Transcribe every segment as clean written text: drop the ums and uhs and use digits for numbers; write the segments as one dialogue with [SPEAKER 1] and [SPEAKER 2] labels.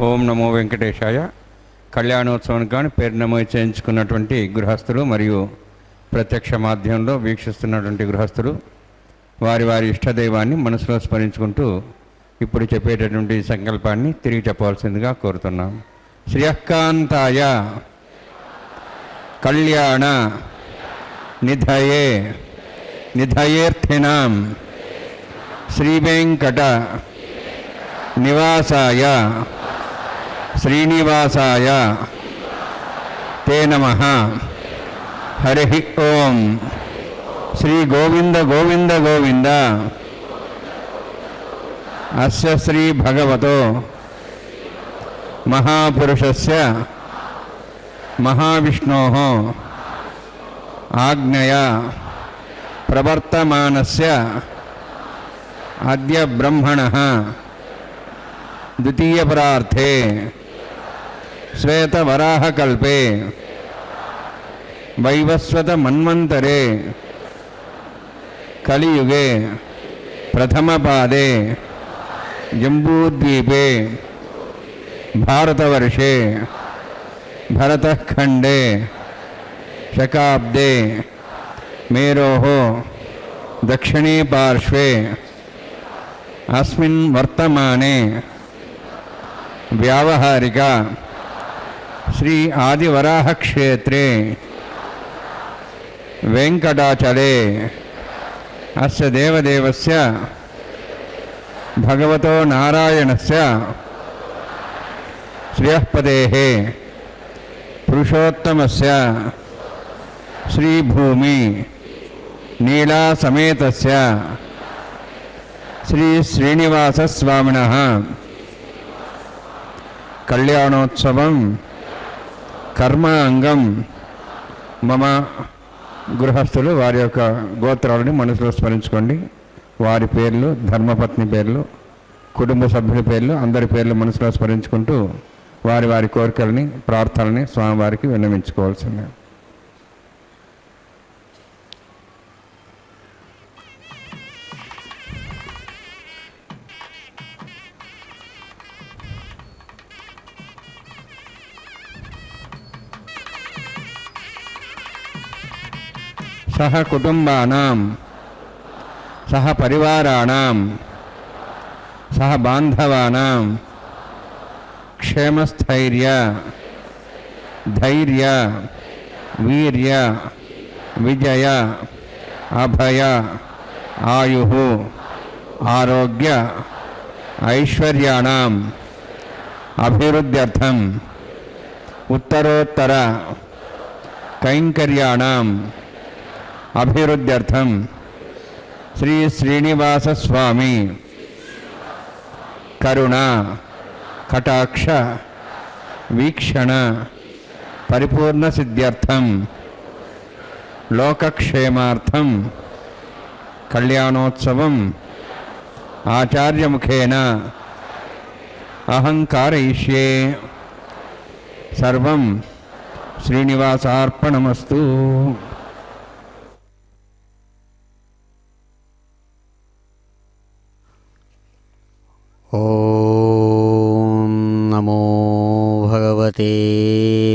[SPEAKER 1] ఓం నమో వెంకటేశాయ. కళ్యాణోత్సవానికి కానీ పేరు నమోదు చేయించుకున్నటువంటి గృహస్థులు మరియు ప్రత్యక్ష మాధ్యమంలో వీక్షిస్తున్నటువంటి గృహస్థులు వారి వారి ఇష్టదైవాన్ని మనసులో స్మరించుకుంటూ ఇప్పుడు చెప్పేటటువంటి సంకల్పాన్ని తిరిగి చెప్పవలసిందిగా కోరుతున్నాం. శ్రియకాంతాయ కళ్యాణ నిధయే నిధయేర్థినాం శ్రీవేంకట నివాసాయ శ్రీనివాసాయ తే నమః. హరి ఓం. శ్రీ గోవింద గోవింద గోవింద అస్య శ్రీ భగవతో మహాపురుషస్య మహావిష్ణోః ఆజ్ఞయా ప్రవర్తమానస్య అద్య బ్రహ్మణః ద్వితీయపరార్థే శ్వేతవరాహకల్పే వైవస్వత మన్వంతరే కలియుగే ప్రథమపాదే జంబూద్వీపే భారతవర్షే భరతఖండే శకాబ్దే మేరోః దక్షిణే పార్శ్వే అస్మిన్ వర్తమానే వ్యావహారిక శ్రీ ఆదివరాహ క్షేత్రే వెంకటాచలే అస్య దేవదేవస్య భగవతో నారాయణస్య శ్రియఃపదేః పురుషోత్తమస్య శ్రీభూమి నీలా సమేతస్య శ్రీ శ్రీనివాసస్వామినః కళ్యాణోత్సవం కర్మ అంగం. మమ గృహస్థులు వారి యొక్క గోత్రాలని మనసులో స్మరించుకోండి. వారి పేర్లు, ధర్మపత్ని పేర్లు, కుటుంబ సభ్యుల పేర్లు, అందరి పేర్లు మనసులో స్మరించుకుంటూ వారి వారి కోరికలని, ప్రార్థనని స్వామివారికి విన్నవించుకోవాల్సిందే. సహ కుటుంబానాం సహ పరివారాణాం సహ బాంధవానాం క్షేమస్థైర్య ధైర్య వీర్య విజయ అభయ ఆయుః ఆరోగ్య ఐశ్వర్యాణాం అభివృద్ధ్యర్థం ఉత్తరోత్తర కైంకర్యాణాం అభివృద్ధ్యర్థం శ్రీ శ్రీనివాసస్వామి కరుణ కటాక్ష వీక్షణ పరిపూర్ణ సిద్ధ్యర్థం లోకక్షేమార్థం కళ్యాణోత్సవం ఆచార్యముఖేన అహం కారయిష్యే. సర్వం శ్రీనివాసార్పణమస్తు.
[SPEAKER 2] ఓం నమో భగవతే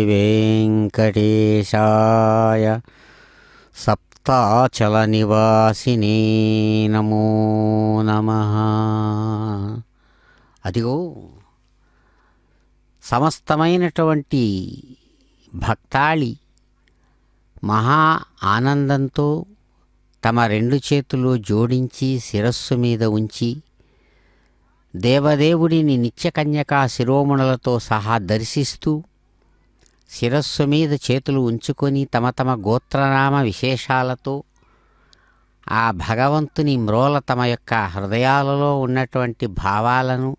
[SPEAKER 2] వెంకటేశాయ సప్తాచల నివాసినే నమో నమః. అదిగో సమస్తమైనటువంటి భక్తాళి మహా ఆనందంతో తమ రెండు చేతులు జోడించి శిరస్సు మీద ఉంచి దేవదేవుడిని నిత్యకన్యకా శిరోమణులతో సహా దర్శిస్తూ శిరస్సు మీద చేతులు ఉంచుకొని తమ తమ గోత్రనామ విశేషాలతో ఆ భగవంతుని మ్రోల తమ యొక్క హృదయాలలో ఉన్నటువంటి భావాలను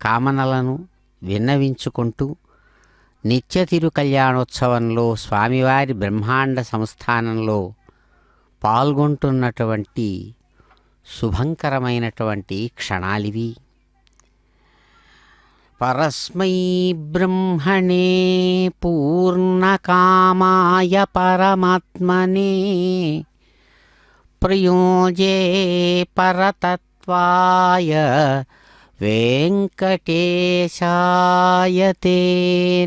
[SPEAKER 2] కామనలను విన్నవించుకుంటూ నిత్య తిరు కళ్యాణోత్సవంలో స్వామివారి బ్రహ్మాండ సంస్థానంలో పాల్గొంటున్నటువంటి శుభంకరమైనటువంటి క్షణాలివి. పరస్మై బ్రహ్మణే పూర్ణకామాయ పరమాత్మనే ప్రయోజే పరతత్వాయ వెంకటేశాయతే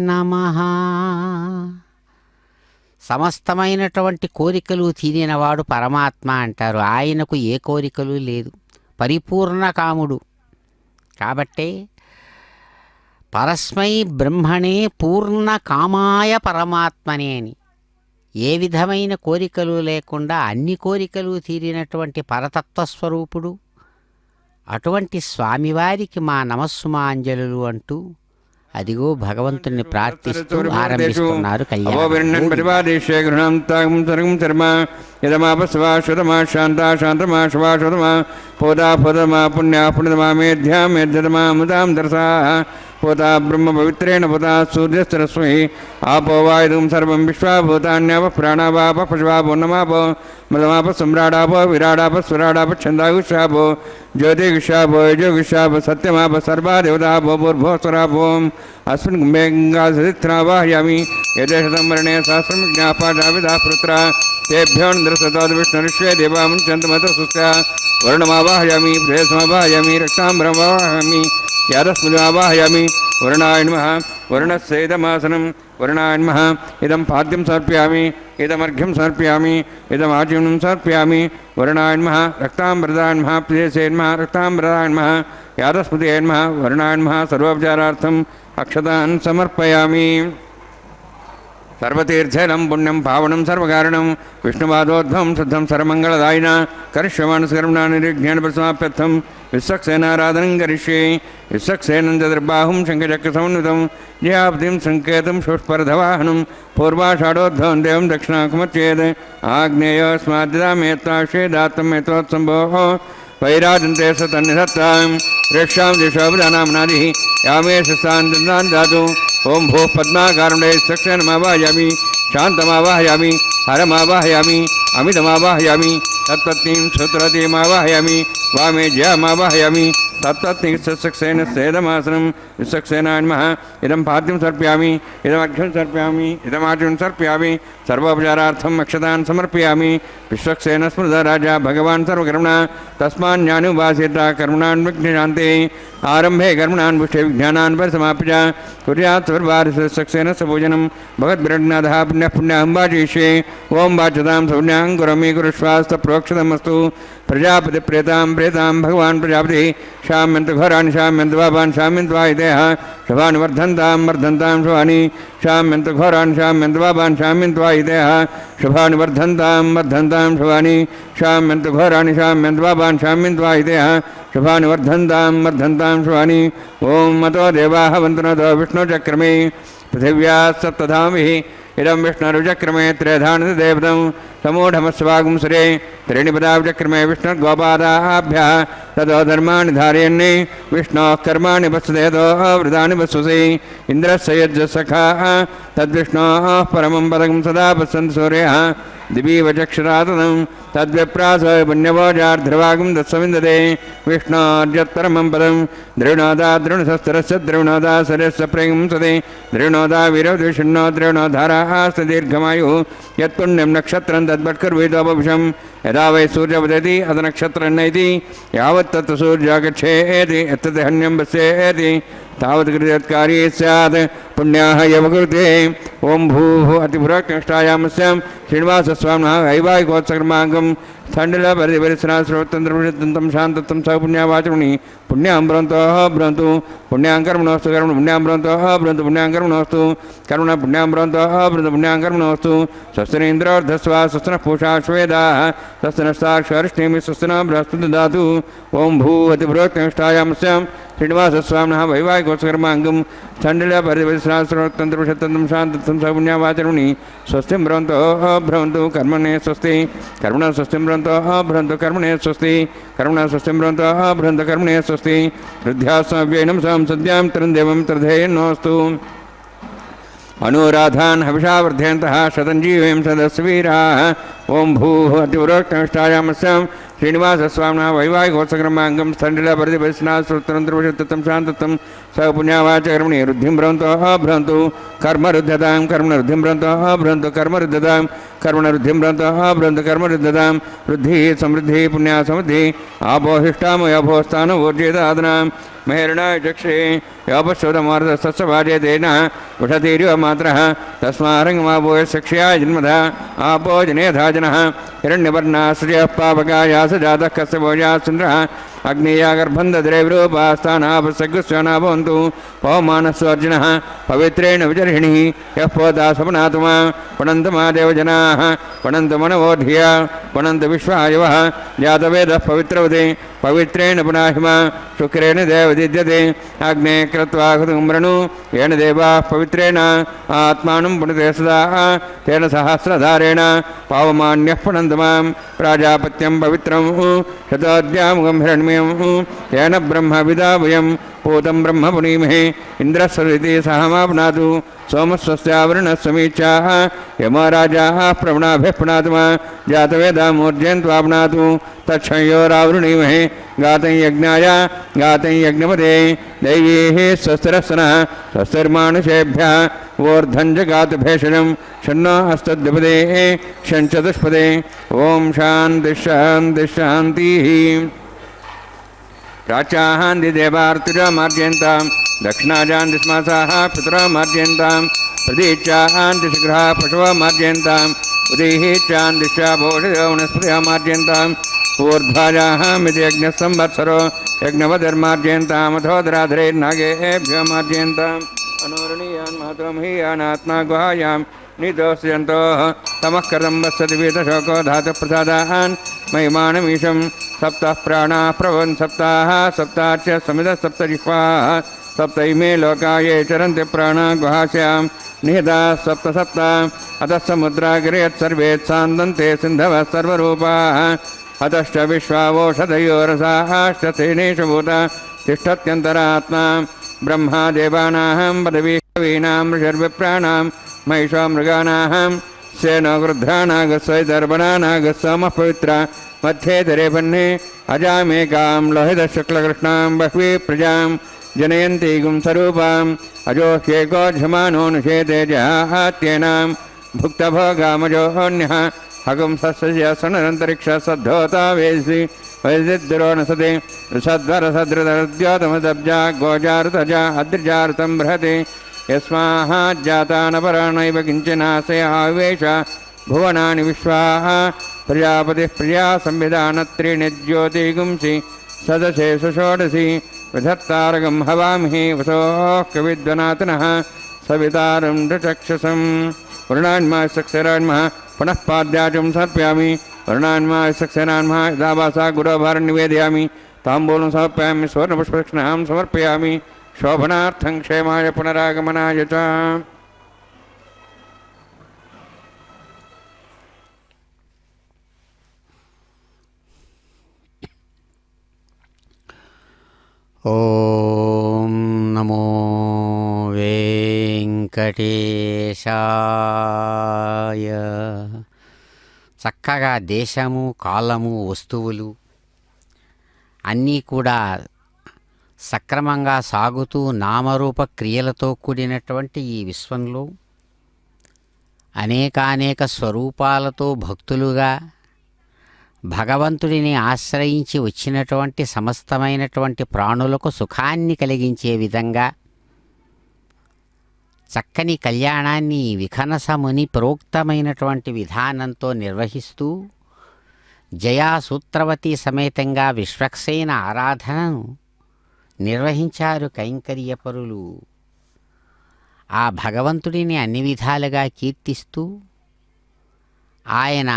[SPEAKER 2] నమః. సమస్తమైనటువంటి కోరికలు తీరినవాడు పరమాత్మ అంటారు. ఆయనకు ఏ కోరికలు లేదు, పరిపూర్ణ కాముడు. కాబట్టే పరస్మై బ్రహ్మణే పూర్ణ కామాయ పరమాత్మనే అని ఏ విధమైన కోరికలు లేకుండా అన్ని కోరికలు తీరినటువంటి పరతత్వస్వరూపుడు అటువంటి స్వామివారికి మా నమస్సుమాంజలు అంటూ అదిగో భగవంతుణ్ణి ప్రార్థిస్తూ ఆరంభిస్తున్నారు కళ్యాణం.
[SPEAKER 1] పోతా బ్రహ్మ పవిత్రేణ పోతా సూర్యస్తరస్మై ఆపో వాయుం సర్వం విశ్వాభూతాన్యాప ప్రాణాపాప పశువాపో నమాపో మదమాప సమ్రాడాపో విరాడాప స్వరాడాప ఛందాగుషాపో జ్యోతిగుషాపో యజోగుషాపో సత్యమాప సర్వాదేవతాపో పూర్భోస్వరాపో అస్మిన్ కుంభే గంగా సదిత్రావాహయామి యథేషతం వర్ణే సహస్రం జ్ఞాపాఠావిధా పుత్ర తేభ్యోంద్రసతోద్ విష్ణురిష్వే దేవాముంచంతమత సుస్య వర్ణమావాహయామి ప్రేయసమావాహయామి రక్తాంబరమావాహయామి యాదస్మృవాహయామి వరుణాయ నమః వరుణస్యేదమాసనం వరుణాయ నమః ఇదం పాద్యం సమర్పయామి ఇదమర్ఘ్యం సమర్పయామి ఇదమాచమనం సమర్పయామి వరుణాయ నమః రక్తాంబరదాయ నమః ప్రియసే నమః రక్తాంబరదాయ నమః యాదస్మృతే నమః వరుణాయ నమః సర్వోపచారార్థం అక్షతాన్ సమర్పయామి. సర్వతీర్థైలం పుణ్యం పావనం సర్వకారణం విష్ణువాదోద్భవం శుద్ధం సర్వమంగళదాయిన కరిష్యమానస్కర్మణా నిర్జ్ఞానపరిసమాప్యర్థం విశ్వక్సేనారాధనం కరిష్యే. విశ్వక్సేనం చతుర్బాహుం శంఖచక్రసమన్వితం జయాబ్దిం సంకేతం షుష్పరధవాహనం పూర్వాషాఢోద్భవం దేవం దక్షిణాకుమచ్చేద్ ఆగ్నేయోస్మాద్దామేత్తాశ్వేదాత్తమేతోత్సంభోః వైరాజంతే సతన్నిధత్తాం రేక్షాం దిశోభిధానామ్నాది యామే శస్తాన్ దాతు. ఓం భూ పద్మాకారుండే సక్షణమావాహయామి శాంతమావాహయామి హరమావాహయామి అమితమావాహయామి తత్పత్నీం సూత్రతీమావాహయామి వామే జయమావాహయామి తత్పత్ని సత్సక్సేన సేదమాసనం విశ్వక్సేనాయ నమః ఇదం పాద్యం సమర్పయామి ఇదమర్ఘ్యం సమర్పయామి ఇదమాచమనం సమర్పయామి సర్వోపచారార్థం అక్షతాన్ సమర్పయామి. విశ్వక్సేన స్మృత రాజా భగవాన్ సర్వకర్మణ తస్మాన్యానువాసేత కర్మణాన్ విఘ్నశాంతే ఆరంభే కర్మణాన్ పుష్టే విజ్ఞానాన్ పరిసమాప్య కుర్యాత్ సర్వారిసక్సేన సపూజనం భగద్భిరజ్ఞాధః పుణ్యః పుణ్యహం వాచయిష్యే. ఓం వాచతాం సౌజ్ఞాం కురమి కురుష్వాస్త ప్రోక్షతమస్తు. ప్రజాపతి ప్రేతాం ప్రేతాం భగవాన్ ప్రజాపతి శామ్యంతు ఘోరాన్ని శామ్యంతు పాపాన్ శామ్యంతు వాయుదేహ శుభాని వర్ధంతాం వర్ధంతాం శుభాని శామ్యంతు ఘోరాన్ని శామ్యంతు పాపాన్ శామ్యంతు వాయుదేహ శుభాని వర్ధంతాం వర్ధంతాం శుభాని శామ్యంతు ఘోరాన్ని శామ్యంతు పాపాన్ శామ్యంతు వాయుదేహ శుభాని వర్ధంతాం వర్ధంతాం శుభాని. ఓం మతో దేవాః వంతునతో విష్ణుచక్రమే పృథివ్యా సప్తధామిః ఇదం విష్ణురుచక్రమే త్రేధానతి దేవతం సమూఢమస్వాగం సురే త్రీణిపదాచక్రమే విష్ణుర్గోపాదాభ్యः తతో ధర్మాణి ధారయన్ని విష్ణోః కర్మాణి వసుదేదో వృతాని వసుసి. ఇంద్రస్య యజ్జసఖా తద్విష్ణోః పరమం పదకం సదా పశ్యంతి సూర్యः దివీవ చక్షురాతనం తద్విప్రాస పుణ్యవోజార్ధ్రవాగం దత్సవిందతే. విష్ణోర్యత్పరమం పదం ద్రోణోదా ద్రోణశస్త్రస్య ద్రోణోదా సరస్య ప్రేంసతే ద్రోణోదా వీరద్విషణ్ణో ద్రోణోధారాస్త దీర్ఘమాయుః యత్పుణ్యం నక్షత్రం తద్వట్కర్వేదోపవిషం యదా వై సూర్యవదతి అత నక్షత్రం నైతి యావత్ తత్ సూర్యాగచ్ఛేతి యత్తత్ హన్యం వస్యేతి తావత్ కృతత్కారీ స్యాత్ పుణ్యాః యవకృతే. ఓం భూః అతిపురాకృష్టాయామస్యాం శ్రీనివాసస్వామినः వైవాహికోత్సకర్మాంగం స్థండిల పరిపరిశ్రాస్రోతంత్రం శాంతత్వం సహ పుణ్యావాచముని పుణ్యాం భ్రంతోః భ్రంతు పుణ్యాం కర్మణోస్తు కర్మ పుణ్యాం భ్రంతోః భ్రంతు పుణ్యాం కర్మణోస్తు కర్మణ పుణ్యాం భ్రంతోః భ్రంతు పుణ్యాం కర్మణోస్తు. స్వస్తినేంద్రోర్ధస్వ స్వస్తినః పూషా శ్వేదాః స్వస్తినస్తాక్షరిష్ణేమి స్వస్తినः బృహస్పతి దదాతు. ఓం భూః అతిపురోక్తిష్టాయామస్యాం శ్రీనివాసస్వామినः వైవాహికోత్సకర్మాంగం స్థండిల పరిపరిశ్రాస్రోతంత్రం శాంతత్వం సహ పుణ్యావాచముని స్వస్తిం భ్రంతోః భ్రంతు కర్మణే స్వస్తి కర్మణ స్వస్తిం భ్రంతోః భ్రంతు కర్మణే స్వస్తి కర్మణ స్వస్తిం భ్రంతోః భ్రంతు కర్మణే స్వస్తి. హృద్యాస్మవ్యైనం సాం సద్యాం త్రందేవం త్రధేయన్నోస్తు. అనురాధాన్ హవిషా వర్ధయంతః శతం జీవేం సదస్వీరాः. ఓం భూః అతిపురోక్తిష్టాయామస్యాం శ్రీనివాసస్వామినः వైవాహికోత్సకర్మాంగం స్థండిల పరిపరిశ్రాస్రోతంత్రం శాంతత్వం సహ పుణ్యావాచకర్మణి వృద్ధిం భ్రంతోః భ్రంతు కర్మరుద్ధతాం కర్మణ వృద్ధిం భ్రంతోః భ్రంతు కర్మరుద్ధతాం కర్మణ వృద్ధిం భ్రంతోః భ్రంతు కర్మరుద్ధతాం. వృద్ధి సమృద్ధి పుణ్యా సమృద్ధి ఆపోహిష్టామయోభోస్థానం ఊర్జేదాదనాం महेरणाय चक्षे योपश्रुतमार्दस्तस्वाजेतेन उषतीरिव मात्रः तस्मारङ्गमापोय सक्ष्याय जन्मधा आपो जनेधा जनः हिरण्यवर्णाश्रियः पापकायास जातः कस्य भोजा सुन्द्रः अग्नेयागर्भन्धद्रैवरूपास्थानापसग्स्वना भवन्तु पवमानस्वर्जिनः पवित्रेण विजर्हिणिः यः पोता सपनातुमा पुनन्तमादेव जनाः पुनन्तु मनवोधिया पुनन्तु विश्वायवः जातवेदः पवित्रवते पवित्रेण पुनाहिमा शुक्रेण देवदिद्यते अग्ने कृत्वा हुतुम्रणु येन देवाः पवित्रेण आत्मानं पुनते सदा तेन सहस्रधारेण पावमान्यः पुनन्तु मां प्राजापत्यं पवित्रं शतोऽद्यामुखं हिरण्मयं येन ब्रह्मविदाभयं पूतं ब्रह्म पुनीमहे इन्द्रस्वरिति सहमाप्नातु सोमस्वस्यावरुणस्वमीचाः यमराजाः प्रवणाभिः पुनातु मा जातवेदामूर्जयन्त्वाप्नातु तच्छयोरावृणीमहे गातं यज्ञाय गातं यज्ञपदे दैवीः स्वस्तिरस्सनः स्वस्तिर्मानुषेभ्यः ऊर्ध्वञ्जगातु भेषजं षण्णो हस्तद्विपदे षण्चतुष्पदे ॐ शान्तिः शान्तिः शान्तिः प्राच्याहान्तिदेवार्तिरामार्जयन्तां दक्षिणाजान्तिस्मासाः पितरामार्जयन्तां प्रतीच्याहान्तिशिखराः पशवमार्जयन्ताम् उदीहीच्चान्दिश्चाभूषयो वनस्पतिमार्जयन्ताम् ऊर्ध्वाजाहामिति यज्ञसंवत्सरो यज्ञवधर्मार्जयन्तामथोदराधरेर्नागेभ्यो मार्जयन्ताम् अनोरणीयान् महतोमहीयानात्मा गुहायां नितोऽस्यन्तोः तमः कृतं वत्सति वीतशोको धातुप्रसादान् महिमानमीशं सप्तः प्राणाः प्रभवन् सप्ताः सप्ताच्च समितः सप्तजिह्वाः सप्त इमे लोका ये चरन्ति प्राणा गुहास्यां निहिताः सप्त सप्त अतः समुद्रागिरेत्सर्वेत्सान्दन्ते सिन्धवः सर्वरूपाः अतश्च विश्वावोषधयोरसाश्च तेनेषु भूता तिष्ठत्यन्तरात्मा ब्रह्मा देवानां पदवी कवीनां ऋषिर्विप्राणां महिषो मृगानां सेनो गृध्रानागस्वैतर्पणानागस्सोमः पवित्र मध्ये तरे भन्ने अजामेकां लोहितशुक्लकृष्णां बह्वी प्रजां जनयन्तीगुं स्वरूपाम् अजोह्येकोऽध्यमानोऽनुषेते जहात्येनां भुक्तभोगामजोऽन्यः हगुंसस्य सनरन्तरिक्षसद्धोता वेसि वैदिद्रोणसते सद्वरसदृतद्योतमदब्जा गोजारुतजा अद्रिजारुतं बृहते यस्माज्जातानपराणैव किञ्चनाशय आवेश भुवनानि विश्वाः प्रजापतिः प्रिया संविधानत्रीणि ज्योतिगुंसि सदशेषु षोडशि विधत्तारकं हवामहे वसोः कविद्वनातनः सवितारं नृचक्षसं वरुणान्मासक्षरान्मः पुनः पाद्याचं समर्पयामि वरुणान्मासक्षरान्मः यदाभासा गुरोभारं निवेदयामि ताम्बूलं समर्पयामि सुवर्णपुष्पदक्षिणां समर्पयामि शोभनार्थं क्षेमाय पुनरागमनाय च
[SPEAKER 2] ఓం నమో వెంకటేశాయ. చక్కగా దేశము కాలము వస్తువులు అన్నీ కూడా సక్రమంగా సాగుతూ నామరూప క్రియలతో కూడినటువంటి ఈ విశ్వంలో అనేకానేక స్వరూపాలతో భక్తులుగా భగవంతుడిని ఆశ్రయించి వచ్చినటువంటి సమస్తమైనటువంటి ప్రాణులకు సుఖాన్ని కలిగించే విధంగా చక్కని కళ్యాణాన్ని విఖనసముని ప్రోక్తమైనటువంటి విధానంతో నిర్వహిస్తూ జయాసూత్రవతి సమేతంగా విశ్వక్సేన ఆరాధనను నిర్వహించారు కైంకర్యపరులు. ఆ భగవంతుడిని అన్ని విధాలుగా కీర్తిస్తూ ఆయన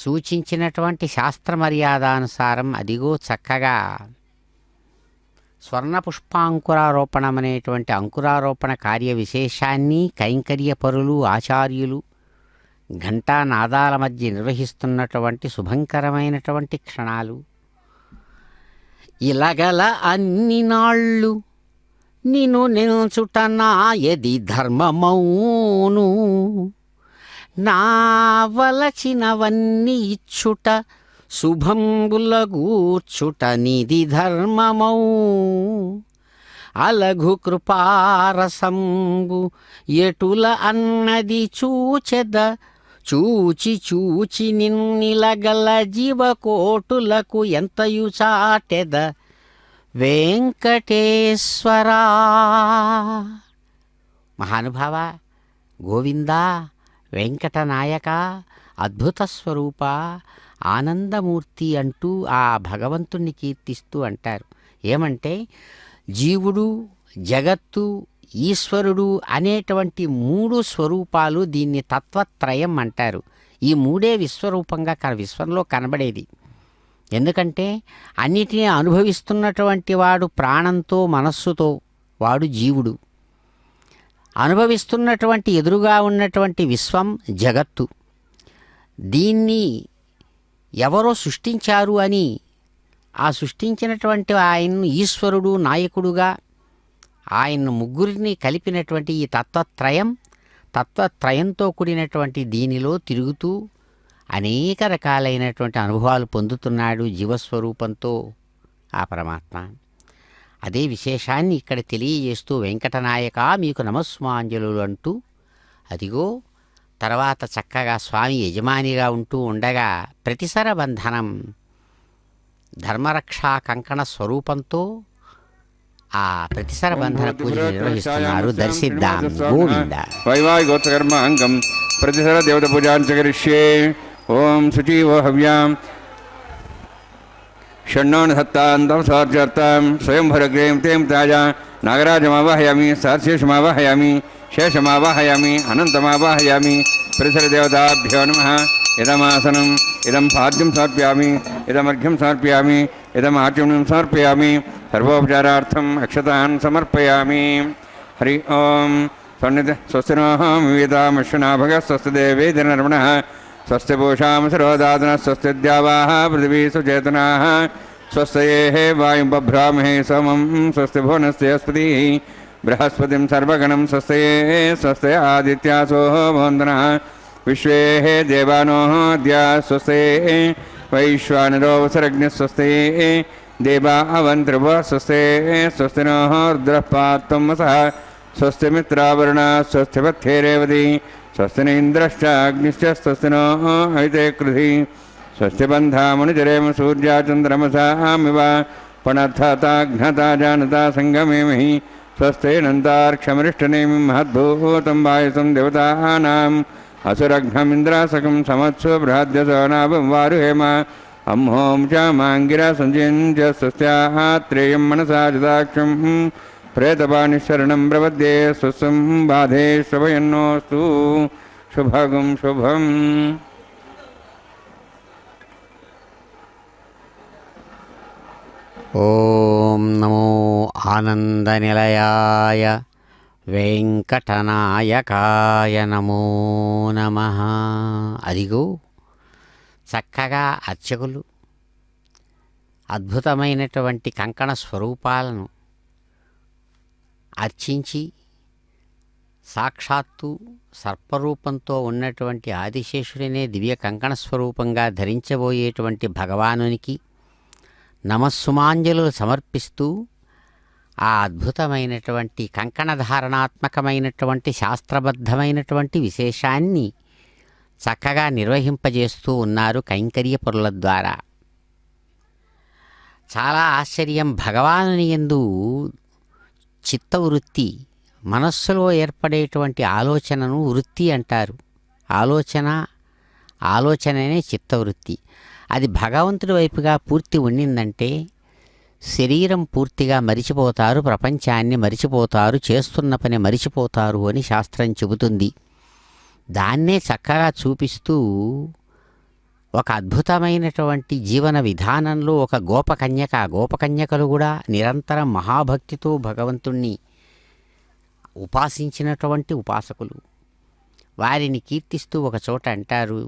[SPEAKER 2] సూచించినటువంటి శాస్త్ర మర్యాదానుసారం అదిగో చక్కగా స్వర్ణ పుష్పాంకురారోపణం అనేటువంటి అంకురారోపణ కార్య విశేషాన్ని కైంకర్యపరులు ఆచార్యులు ఘంటానాదాల మధ్య నిర్వహిస్తున్నటువంటి శుభంకరమైనటువంటి క్షణాలు. ఇలగల అన్ని నాళ్ళు నిన్ను నిల్చుట నాయది ధర్మమౌను, నా వలచినవన్నీ ఇచ్చుట శుభంబులగూర్చుట నిధి ధర్మమౌ. అలఘు కృపారసంబు ఎటుల అన్నది చూచెద, చూచి చూచి నిన్నిలగల జీవకోటులకు ఎంతయు చాటెద. వెంకటేశ్వరా. మహానుభావ, గోవిందా, వెంకటనాయక, అద్భుత స్వరూప, ఆనందమూర్తి అంటూ ఆ భగవంతుణ్ణి కీర్తిస్తూ అంటారు. ఏమంటే జీవుడు, జగత్తు, ఈశ్వరుడు అనేటువంటి మూడు స్వరూపాలు, దీన్ని తత్వత్రయం అంటారు. ఈ మూడే విశ్వరూపంగా విశ్వంలో కనబడేది. ఎందుకంటే అన్నిటినీ అనుభవిస్తున్నటువంటి వాడు ప్రాణంతో, మనస్సుతో, వాడు జీవుడు. అనుభవిస్తున్నటువంటి ఎదురుగా ఉన్నటువంటి విశ్వం జగత్తు. దీన్ని ఎవరో సృష్టించారు అని ఆ సృష్టించినటువంటి ఆయన్ను ఈశ్వరుడు, నాయకుడుగా ఆయన్ను ముగ్గురిని కలిపినటువంటి ఈ తత్వత్రయంతో కూడినటువంటి దీనిలో తిరుగుతూ అనేక రకాలైనటువంటి అనుభవాలు పొందుతున్నాడు జీవస్వరూపంతో ఆ పరమాత్మ. అదే విశేషాన్ని ఇక్కడ తెలియజేస్తూ వెంకటనాయక మీకు నమస్మాంజలులు అంటూ, అదిగో తర్వాత చక్కగా స్వామి యజమానిగా ఉంటూ ఉండగా ప్రతిసర బంధనం ధర్మరక్షా కంకణ స్వరూపంతో ఆ ప్రతిసర బంధన పూజ నిర్వహిస్తున్నారు. దర్శిద్దాం. గోవింద.
[SPEAKER 1] వైవాహికోత్సకర్మాంగం ప్రతిసర దేవత పూజాంచ కరిష్యే. ఓం శుచీవో హవ్యాం షణ్ణోన్హత్తాంతం సోర్జర్తాం స్వయంభరగ్రేం తేం తాజా నాగరాజమావాహయామి, సహశేషమావాహయామి, శేషమావాహయామి, అనంతమావాహయామి. పరిసరదేవతాభ్యో నమః. ఇదమాసనం, ఇదం పాద్యం సమర్పయామి, ఇదమర్ఘ్యం సమర్పయామి, ఇదమాచమనం సమర్పయామి. సర్వోపచారార్థం అక్షతాన్ సమర్పయామి. హరి ఓం. స్వస్తి నో వివేదామశ్వనాభగ స్వస్తి దేవేదినర్మణః స్వస్తి పూషాం సర్వదాతన స్వస్తి ద్యావాః పృథివీ సుచేతనాః స్వస్తయేః వాయుం బభ్రామహే సోమం స్వస్తి భువనస్యస్పతిః బృహస్పతిం సర్వగణం స్వస్తయే స్వస్తయ ఆదిత్యాసో భవంతనః విశ్వేః దేవానో అద్య స్వస్తయే వైశ్వానరో వసరగ్నిః స్వస్తయే దేవా అవంత్రివ స్వస్తయే స్వస్తి నో రుద్రః పాత్వం వసః స్వస్తి మిత్రావరుణ స్వస్తి పథ్యేరేవతి స్వస్తి న ఇంద్రశ్చ అగ్నిశ్చ స్వస్తి నో హైతే కృధి స్వస్తి బంధామనుచరేమ సూర్యాచంద్రమసామివ పణర్థతాఘ్నతా జానతా సంగమేమహి స్వస్తేనంతార్క్షమరిష్టనేమి మహద్భూతం వాయుసం దేవతానాం అసురఘ్నమింద్రాసకం సమత్సు బృహద్యసోనాభం వారుహేమ అహోం చ మాంగిరా సంజయంచ స్వస్త్యాత్రేయం మనసా జదాక్షం ప్రేతపానిశరణం ప్రపద్యే స్వస్సం బాధే శ్రవయన్నోస్తు శుభగం శుభం.
[SPEAKER 2] ఓం నమో ఆనందనిలయాయ వెంకటనాయకాయ నమో నమః. అదిగో చక్కగా అర్చకులు అద్భుతమైనటువంటి కంకణ స్వరూపాలను అర్చించి సాక్షాత్తు సర్పరూపంతో ఉన్నటువంటి ఆదిశేషుడినే దివ్య కంకణ స్వరూపంగా ధరించబోయేటువంటి భగవానునికి నమస్సుమాంజలు సమర్పిస్తూ ఆ అద్భుతమైనటువంటి కంకణధారణాత్మకమైనటువంటి శాస్త్రబద్ధమైనటువంటి విశేషాన్ని చక్కగా నిర్వహింపజేస్తూ ఉన్నారు కైంకర్య పరుల ద్వారా. చాలా ఆశ్చర్యం. భగవానుని యందు చిత్తవృత్తి, మనస్సులో ఏర్పడేటువంటి ఆలోచనను వృత్తి అంటారు. ఆలోచననే చిత్తవృత్తి. అది భగవంతుడి వైపుగా పూర్తి ఉండిందంటే శరీరం పూర్తిగా మరిచిపోతారు, ప్రపంచాన్ని మరిచిపోతారు, చేస్తున్న పని మరిచిపోతారు అని శాస్త్రం చెబుతుంది. దాన్నే చక్కగా చూపిస్తూ ఒక అద్భుతమైనటువంటి జీవన విధానంలో ఒక గోపకన్యకలు కూడా నిరంతరం మహాభక్తితో భగవంతుణ్ణి ఉపాసించినటువంటి ఉపాసకులు. వారిని కీర్తిస్తూ ఒక చోట అంటారు,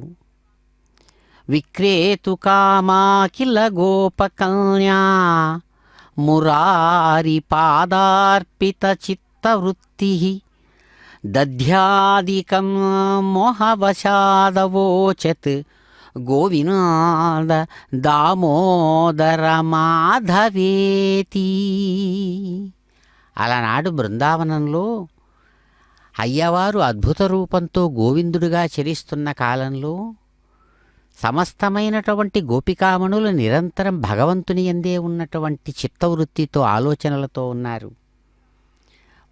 [SPEAKER 2] విక్రేతు కామాకిల గోపకన్యా మురారి పాదార్పిత చిత్తవృత్తి దధ్యాదికం మోహవశాదవోచత్ గోవినాద దామోదర మాధవేతి. అలనాడు బృందావనంలో అయ్యవారు అద్భుత రూపంతో గోవిందుడిగా చరిస్తున్న కాలంలో సమస్తమైనటువంటి గోపికామణులు నిరంతరం భగవంతుని యందే ఉన్నటువంటి చిత్తవృత్తితో ఆలోచనలతో ఉన్నారు.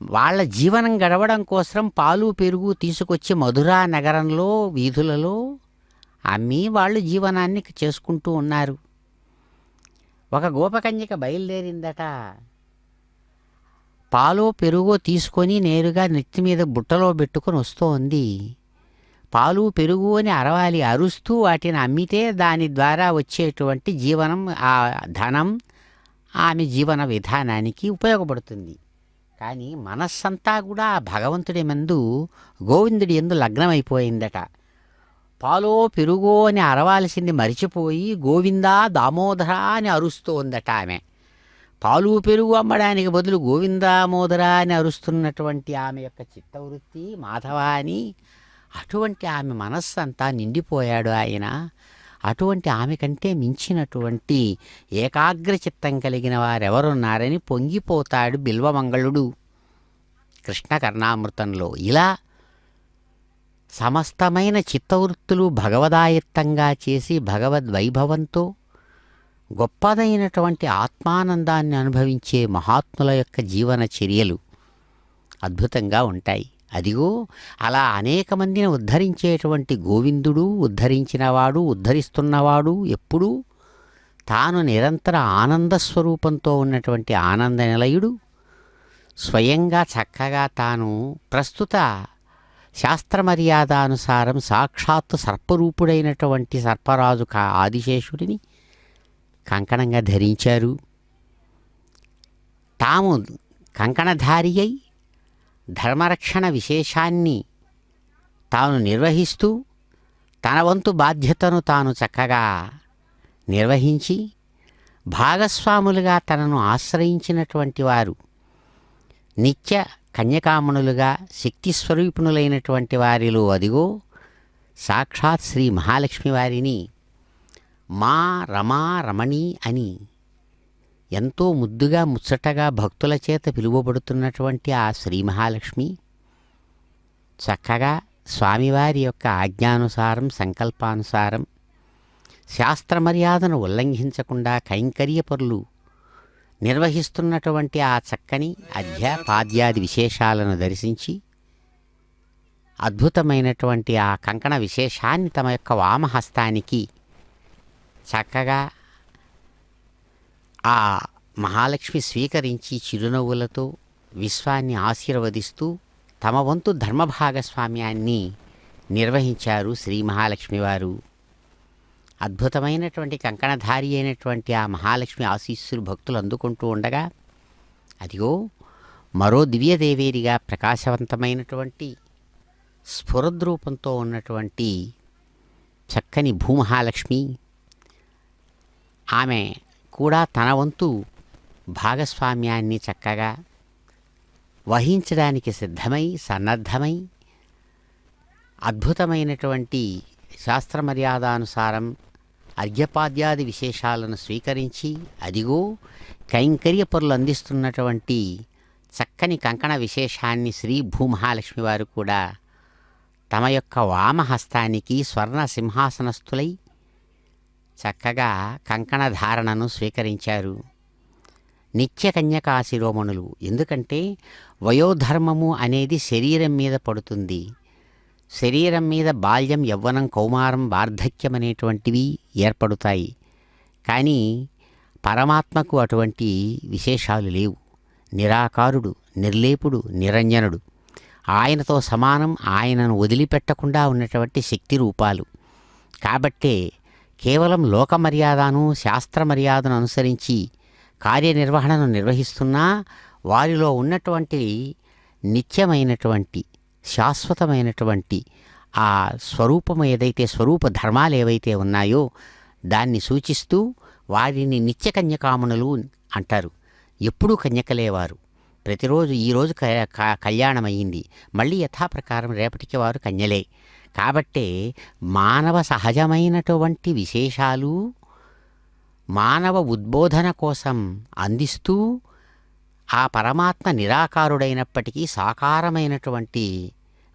[SPEAKER 2] వాళ్ళ జీవనం గడవడం కోసం పాలు పెరుగు తీసుకొచ్చి మధురా నగరంలో వీధులలో అమ్మి వాళ్ళు జీవనాన్ని చేసుకుంటూ ఉన్నారు. ఒక గోపకన్యక బయలుదేరిందట. పాలో పెరుగో తీసుకొని నేరుగా నెత్తి మీద బుట్టలో పెట్టుకొని వస్తోంది. పాలు పెరుగు అని అరవాలి, అరుస్తూ వాటిని అమ్మితే దాని ద్వారా వచ్చేటువంటి జీవనం, ఆ ధనం ఆమె జీవన విధానానికి ఉపయోగపడుతుంది. కానీ మనస్సంతా కూడా ఆ భగవంతుడి యందు, గోవిందుడి యందు లగ్నమైపోయిందట. పాలో పెరుగో అని అరవాల్సింది మరిచిపోయి గోవిందా దామోదర అని అరుస్తోందట ఆమె. పాలు పెరుగు అమ్మడానికి బదులు గోవిందామోదర అని అరుస్తున్నటువంటి ఆమె యొక్క చిత్తవృత్తి మాధవ అని, అటువంటి ఆమె మనస్సంతా నిండిపోయాడు ఆయన. అటువంటి ఆమె కంటే మించినటువంటి ఏకాగ్ర చిత్తం కలిగిన వారెవరున్నారని పొంగిపోతాడు బిల్వమంగళుడు కృష్ణ కర్ణామృతంలో. ఇలా సమస్తమైన చిత్తవృత్తులు భగవదాయత్తంగా చేసి భగవద్వైభవంతో గొప్పదైనటువంటి ఆత్మానందాన్ని అనుభవించే మహాత్ముల యొక్క జీవన చర్యలు అద్భుతంగా ఉంటాయి. అదిగో అలా అనేక మందిని ఉద్ధరించేటువంటి గోవిందుడు, ఉద్ధరించినవాడు, ఉద్ధరిస్తున్నవాడు ఎప్పుడూ తాను నిరంతర ఆనందస్వరూపంతో ఉన్నటువంటి ఆనంద నిలయుడు స్వయంగా చక్కగా తాను ప్రస్తుత శాస్త్రమర్యాదానుసారం సాక్షాత్తు సర్పరూపుడైనటువంటి సర్పరాజు ఆదిశేషుడిని కంకణంగా ధరించారు. తాము కంకణధారి అయి ధర్మరక్షణ విశేషాన్ని తాను నిర్వహిస్తూ తన వంతు బాధ్యతను తాను చక్కగా నిర్వహించి భాగస్వాములుగా తనను ఆశ్రయించినటువంటి వారు నిత్య కన్యకామణులుగా శక్తిస్వరూపిణులైనటువంటి వారిలో అదిగో సాక్షాత్ శ్రీ మహాలక్ష్మి వారిని మా రమా రమణి అని ఎంతో ముద్దుగా ముచ్చటగా భక్తుల చేత పిలువబడుతున్నటువంటి ఆ శ్రీ మహాలక్ష్మి చక్కగా స్వామివారి యొక్క ఆజ్ఞానుసారం, సంకల్పానుసారం శాస్త్రమర్యాదను ఉల్లంఘించకుండా కైంకర్య పనులు నిర్వహిస్తున్నటువంటి ఆ చక్కని అధ్యాపాద్యాది విశేషాలను దర్శించి అద్భుతమైనటువంటి ఆ కంకణ విశేషాన్ని తమ యొక్క వామహస్తానికి చక్కగా ఆ మహాలక్ష్మి స్వీకరించి చిరునవ్వులతో విశ్వాన్ని ఆశీర్వదిస్తూ తమ వంతు ధర్మభాగస్వామ్యాన్ని నిర్వహించారు శ్రీ మహాలక్ష్మి వారు. అద్భుతమైనటువంటి కంకణధారి అయినటువంటి ఆ మహాలక్ష్మి ఆశీస్సులు భక్తులు అందుకుంటూ ఉండగా అదిగో మరో దివ్యదేవేరిగా ప్రకాశవంతమైనటువంటి స్ఫురద్రూపంతో ఉన్నటువంటి చక్కని భూమహాలక్ష్మి ఆమె కూడా తన వంతు భాగస్వామ్యాన్ని చక్కగా వహించడానికి సిద్ధమై సన్నద్ధమై అద్భుతమైనటువంటి శాస్త్రమర్యాదానుసారం అర్ఘ్యపాద్యాది విశేషాలను స్వీకరించి అదిగో కైంకర్య పనులు అందిస్తున్నటువంటి చక్కని కంకణ విశేషాన్ని శ్రీ భూమహాలక్ష్మి వారు కూడా తమ యొక్క వామహస్తానికి స్వర్ణ సింహాసనస్థులై చక్కగా కంకణ ధారణను స్వీకరించారు. నిత్య కన్యకా శిరోమణులు. ఎందుకంటే వయోధర్మము అనేది శరీరం మీద పడుతుంది. శరీరం మీద బాల్యం, యవ్వనం, కౌమారం, వార్ధక్యం అనేటువంటివి ఏర్పడుతాయి. కానీ పరమాత్మకు అటువంటి విశేషాలు లేవు. నిరాకారుడు, నిర్లేపుడు, నిరంజనుడు. ఆయనతో సమానం, ఆయనను వదిలిపెట్టకుండా ఉన్నటువంటి శక్తి రూపాలు. కాబట్టే కేవలం లోకమర్యాదను, శాస్త్రమర్యాదను అనుసరించి కార్యనిర్వహణను నిర్వహిస్తున్నా వారిలో ఉన్నటువంటి నిత్యమైనటువంటి శాశ్వతమైనటువంటి ఆ స్వరూపం ఏదైతే, స్వరూప ధర్మాలు ఏవైతే ఉన్నాయో దాన్ని సూచిస్తూ వారిని నిత్య కన్యకామణులు అంటారు. ఎప్పుడూ కన్యకలేవారు. ప్రతిరోజు ఈరోజు కళ్యాణం అయ్యింది, మళ్ళీ యథాప్రకారం రేపటికి వారు కన్యలే. కాబట్టే మానవ సహజమైనటువంటి విశేషాలు మానవ ఉద్బోధన కోసం అందిస్తూ ఆ పరమాత్మ నిరాకారుడైనప్పటికీ సాకారమైనటువంటి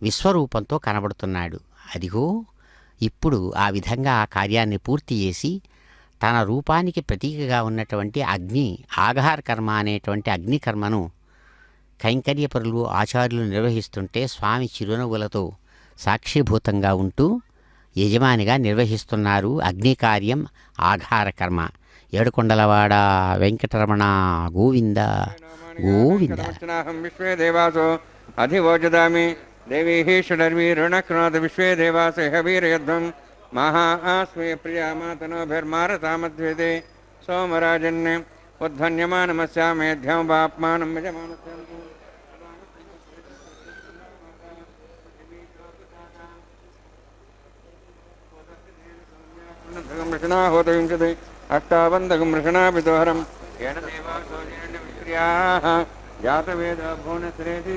[SPEAKER 2] విశ్వరూపంతో కనబడుతున్నాడు. అదిగో ఇప్పుడు ఆ విధంగా ఆ కార్యాన్ని పూర్తి చేసి తన రూపానికి ప్రతీకగా ఉన్నటువంటి అగ్ని ఆఘార కర్మ అనేటువంటి అగ్నికర్మను కైంకర్యపరులు ఆచార్యులు నిర్వహిస్తుంటే స్వామి చిరునవ్వులతో సాక్షిభూతంగా ఉంటూ యజమానిగా నిర్వహిస్తున్నారు అగ్ని కార్యం ఆఘార కర్మ. ఏడుకొండలవాడ వెంకటరమణ గోవింద గోవింద.
[SPEAKER 1] విశ్వే దేవాసో అధివోజదామి దేవీ షడర్వీరుణక్నాథ విశ్వే దేవాస వీరయధ్వం మహాస్మే ప్రియామాతనోభిర్మారతామద్వేదే సోమరాజన్నే ఉద్ధన్యమానమస్యామేధ్యం వాప్మానం యజమానస్యం హోతవింశతి అష్టావందకం వృషణాపితోహరం ఏన దేవాసో విక్రియాః జాతవేద భువనశ్రేతి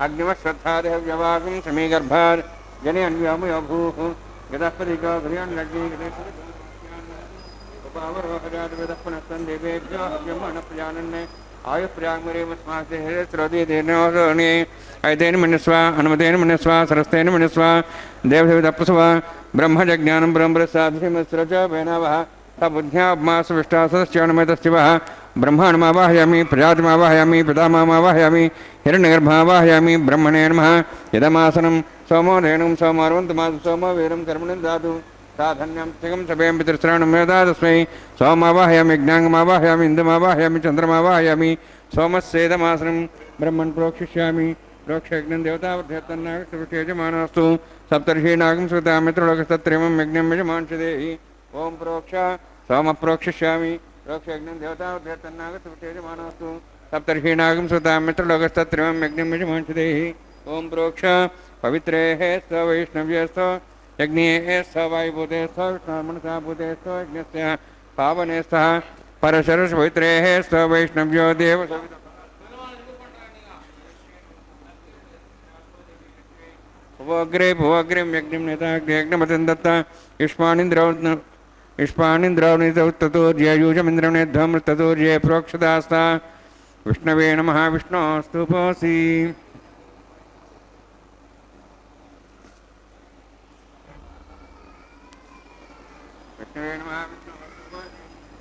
[SPEAKER 1] అగ్నివశ్రద్ధాదేహ వ్యవాగం సమీగర్భార్ జనే అన్వ్యామయో భూః గదఃపదికో గృహ్యన్నగ్ని ఉపవరోహజాతవేదఃపునః దేవేభ్యో హవ్యమనప్రజానన్నే ఆయుప్రయాగ్మరేమస్మాసేహ్రోదీర్ణోని ఐతేన మన్యస్వ అనుమతేన మన్యస్వ సరస్తేన మన్యస్వ దేవదేవతప్రసవ బ్రహ్మజజ్ఞానం బ్రహ్మసాధిమస్రచ వేనవః సబుద్ధ్యాబ్మాసవిష్టాసశ్చానుమేతస్తివః బ్రహ్మాణమావాహయామి ప్రజాతిమావాహయామి పితామహమావాహయామి హిరణ్యగర్భమావాహయామి బ్రహ్మణే నమః యదమాసనం సోమో ధేనుం సోమార్వంతమాసు సోమో వీరం కర్మణిం దాతు సాధన్యం త్రిగం సభయం పితృశ్రాణం వేదాదస్మై సోమావాహయామి యజ్ఞాంగమావాహయామి ఇందుమావాహయామి చంద్రమావాహయామి సోమస్సేదమాసనం బ్రహ్మణ్ ప్రోక్షిష్యామి ప్రోక్షయజ్ఞం దేవతావర్ధేతన్నాగస్తేజమానస్తు సప్తర్షీనాగం శ్రుతామిత్రులోకస్తత్రేమం యజ్ఞం యజమాంశదేహి ఓం ప్రోక్ష సోమ ప్రోక్షిష్యామి ప్రోక్షయజ్ఞం దేవతావర్ధేతన్నాగస్తేజమానస్తు సప్తర్షీనాగం శ్రుతామిత్రులోకస్తత్రేమం యజ్ఞం యజమాంశదేహి ఓం ప్రోక్ష పవిత్రేః స్వ వైష్ణవ్యస్వ యజ్ఞేః స్థ వాయుభూతేస్థ విష్ణుర్మనసాభూతేస్థ యజ్ఞస్య పావనేస్థ పరశరస్ పవిత్రేః స్థ వైష్ణవ్యో దేవ భువగ్రిం యజ్ఞం నేతాగ్నియజ్ఞమతిం దత్త ఇష్మానింద్రౌనితోర్యయూజమింద్రనేధ్వమృతోర్యే ప్రోక్షదాస్త విష్ణవే నమః విష్ణోస్తు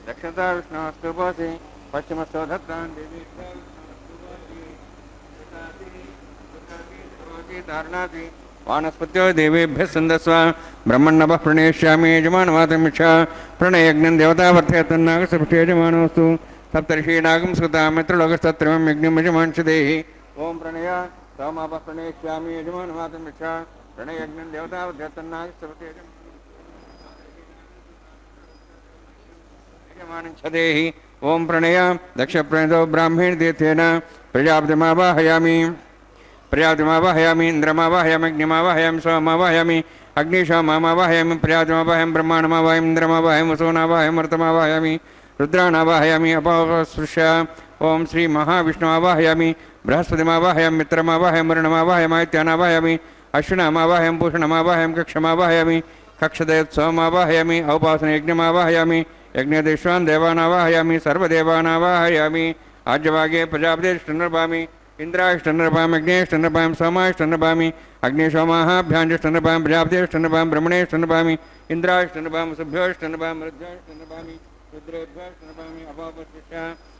[SPEAKER 1] దక్షతా విష్ణుస్తు పోసి పశ్చిమస్థో దత్తాన్ దేవీ ధారణాతి వానస్పత్యో దేవేభ్యः సందస్వ బ్రహ్మణ్ణవ ప్రణేష్యామి యజమానవాతమిక్ష ప్రణయజ్ఞం దేవతావర్ధేతన్నాగస్తేజమానోస్తు సప్తర్షీనాగం స్కృతామిత్రలోకస్తత్రమం యజ్ఞం యజమాంశదేహి ఓం ప్రణయ సోమాప ప్రణేష్యామి యజమానవాతమిక్ష ప్రణయజ్ఞం దేవతావర్ధేతన్నాగస్తేజమానంచదేహి ఓం ప్రణయ దక్ష ప్రణతో బ్రాహ్మీణ తీర్థేన ప్రజాపతిమావాహయామి ఇంద్రమావాహయామి అగ్నిమావాహయామి సోమావాహయామి అగ్నిశోమావాహయామి ప్రజాపతిమావాహయామి బ్రహ్మాణమావాహయామి ఇంద్రమావాహయామి వసోనావాహయామి మృతమావాహయామి రుద్రాణావాహయామి అపస్పృశ్య ఓం శ్రీ మహావిష్ణుమావాహయామి బృహస్పతిమావాహయామి మిత్రమావాహయామి వరుణమావాహయామి అశ్వినామావాహయామి భూషణమావాహయామి కక్షమావాహయామి కక్షదయోత్సవమావాహయామి ఔపాసన యజ్ఞమావాహయామి యజ్ఞదేశ్వాన్ దేవానావాహయామి సర్వదేవానావాహయామి ఆజ్యవాగే ప్రజాపతిష్టనర్భామి ఇంద్రాష్టనర్భామి అగ్నేష్టనర్భామి సోమాష్టనర్భామి అగ్నిశోమాభ్యాంజష్టనర్భామి ప్రజాపతిష్టనర్భామి బ్రహ్మణేష్టనర్భామి ఇంద్రాష్టనర్భామి సుభ్యోష్టనర్భామి రుద్రాష్టనర్భామి రుద్రోద్భాష్టనర్భామి అపాపస్య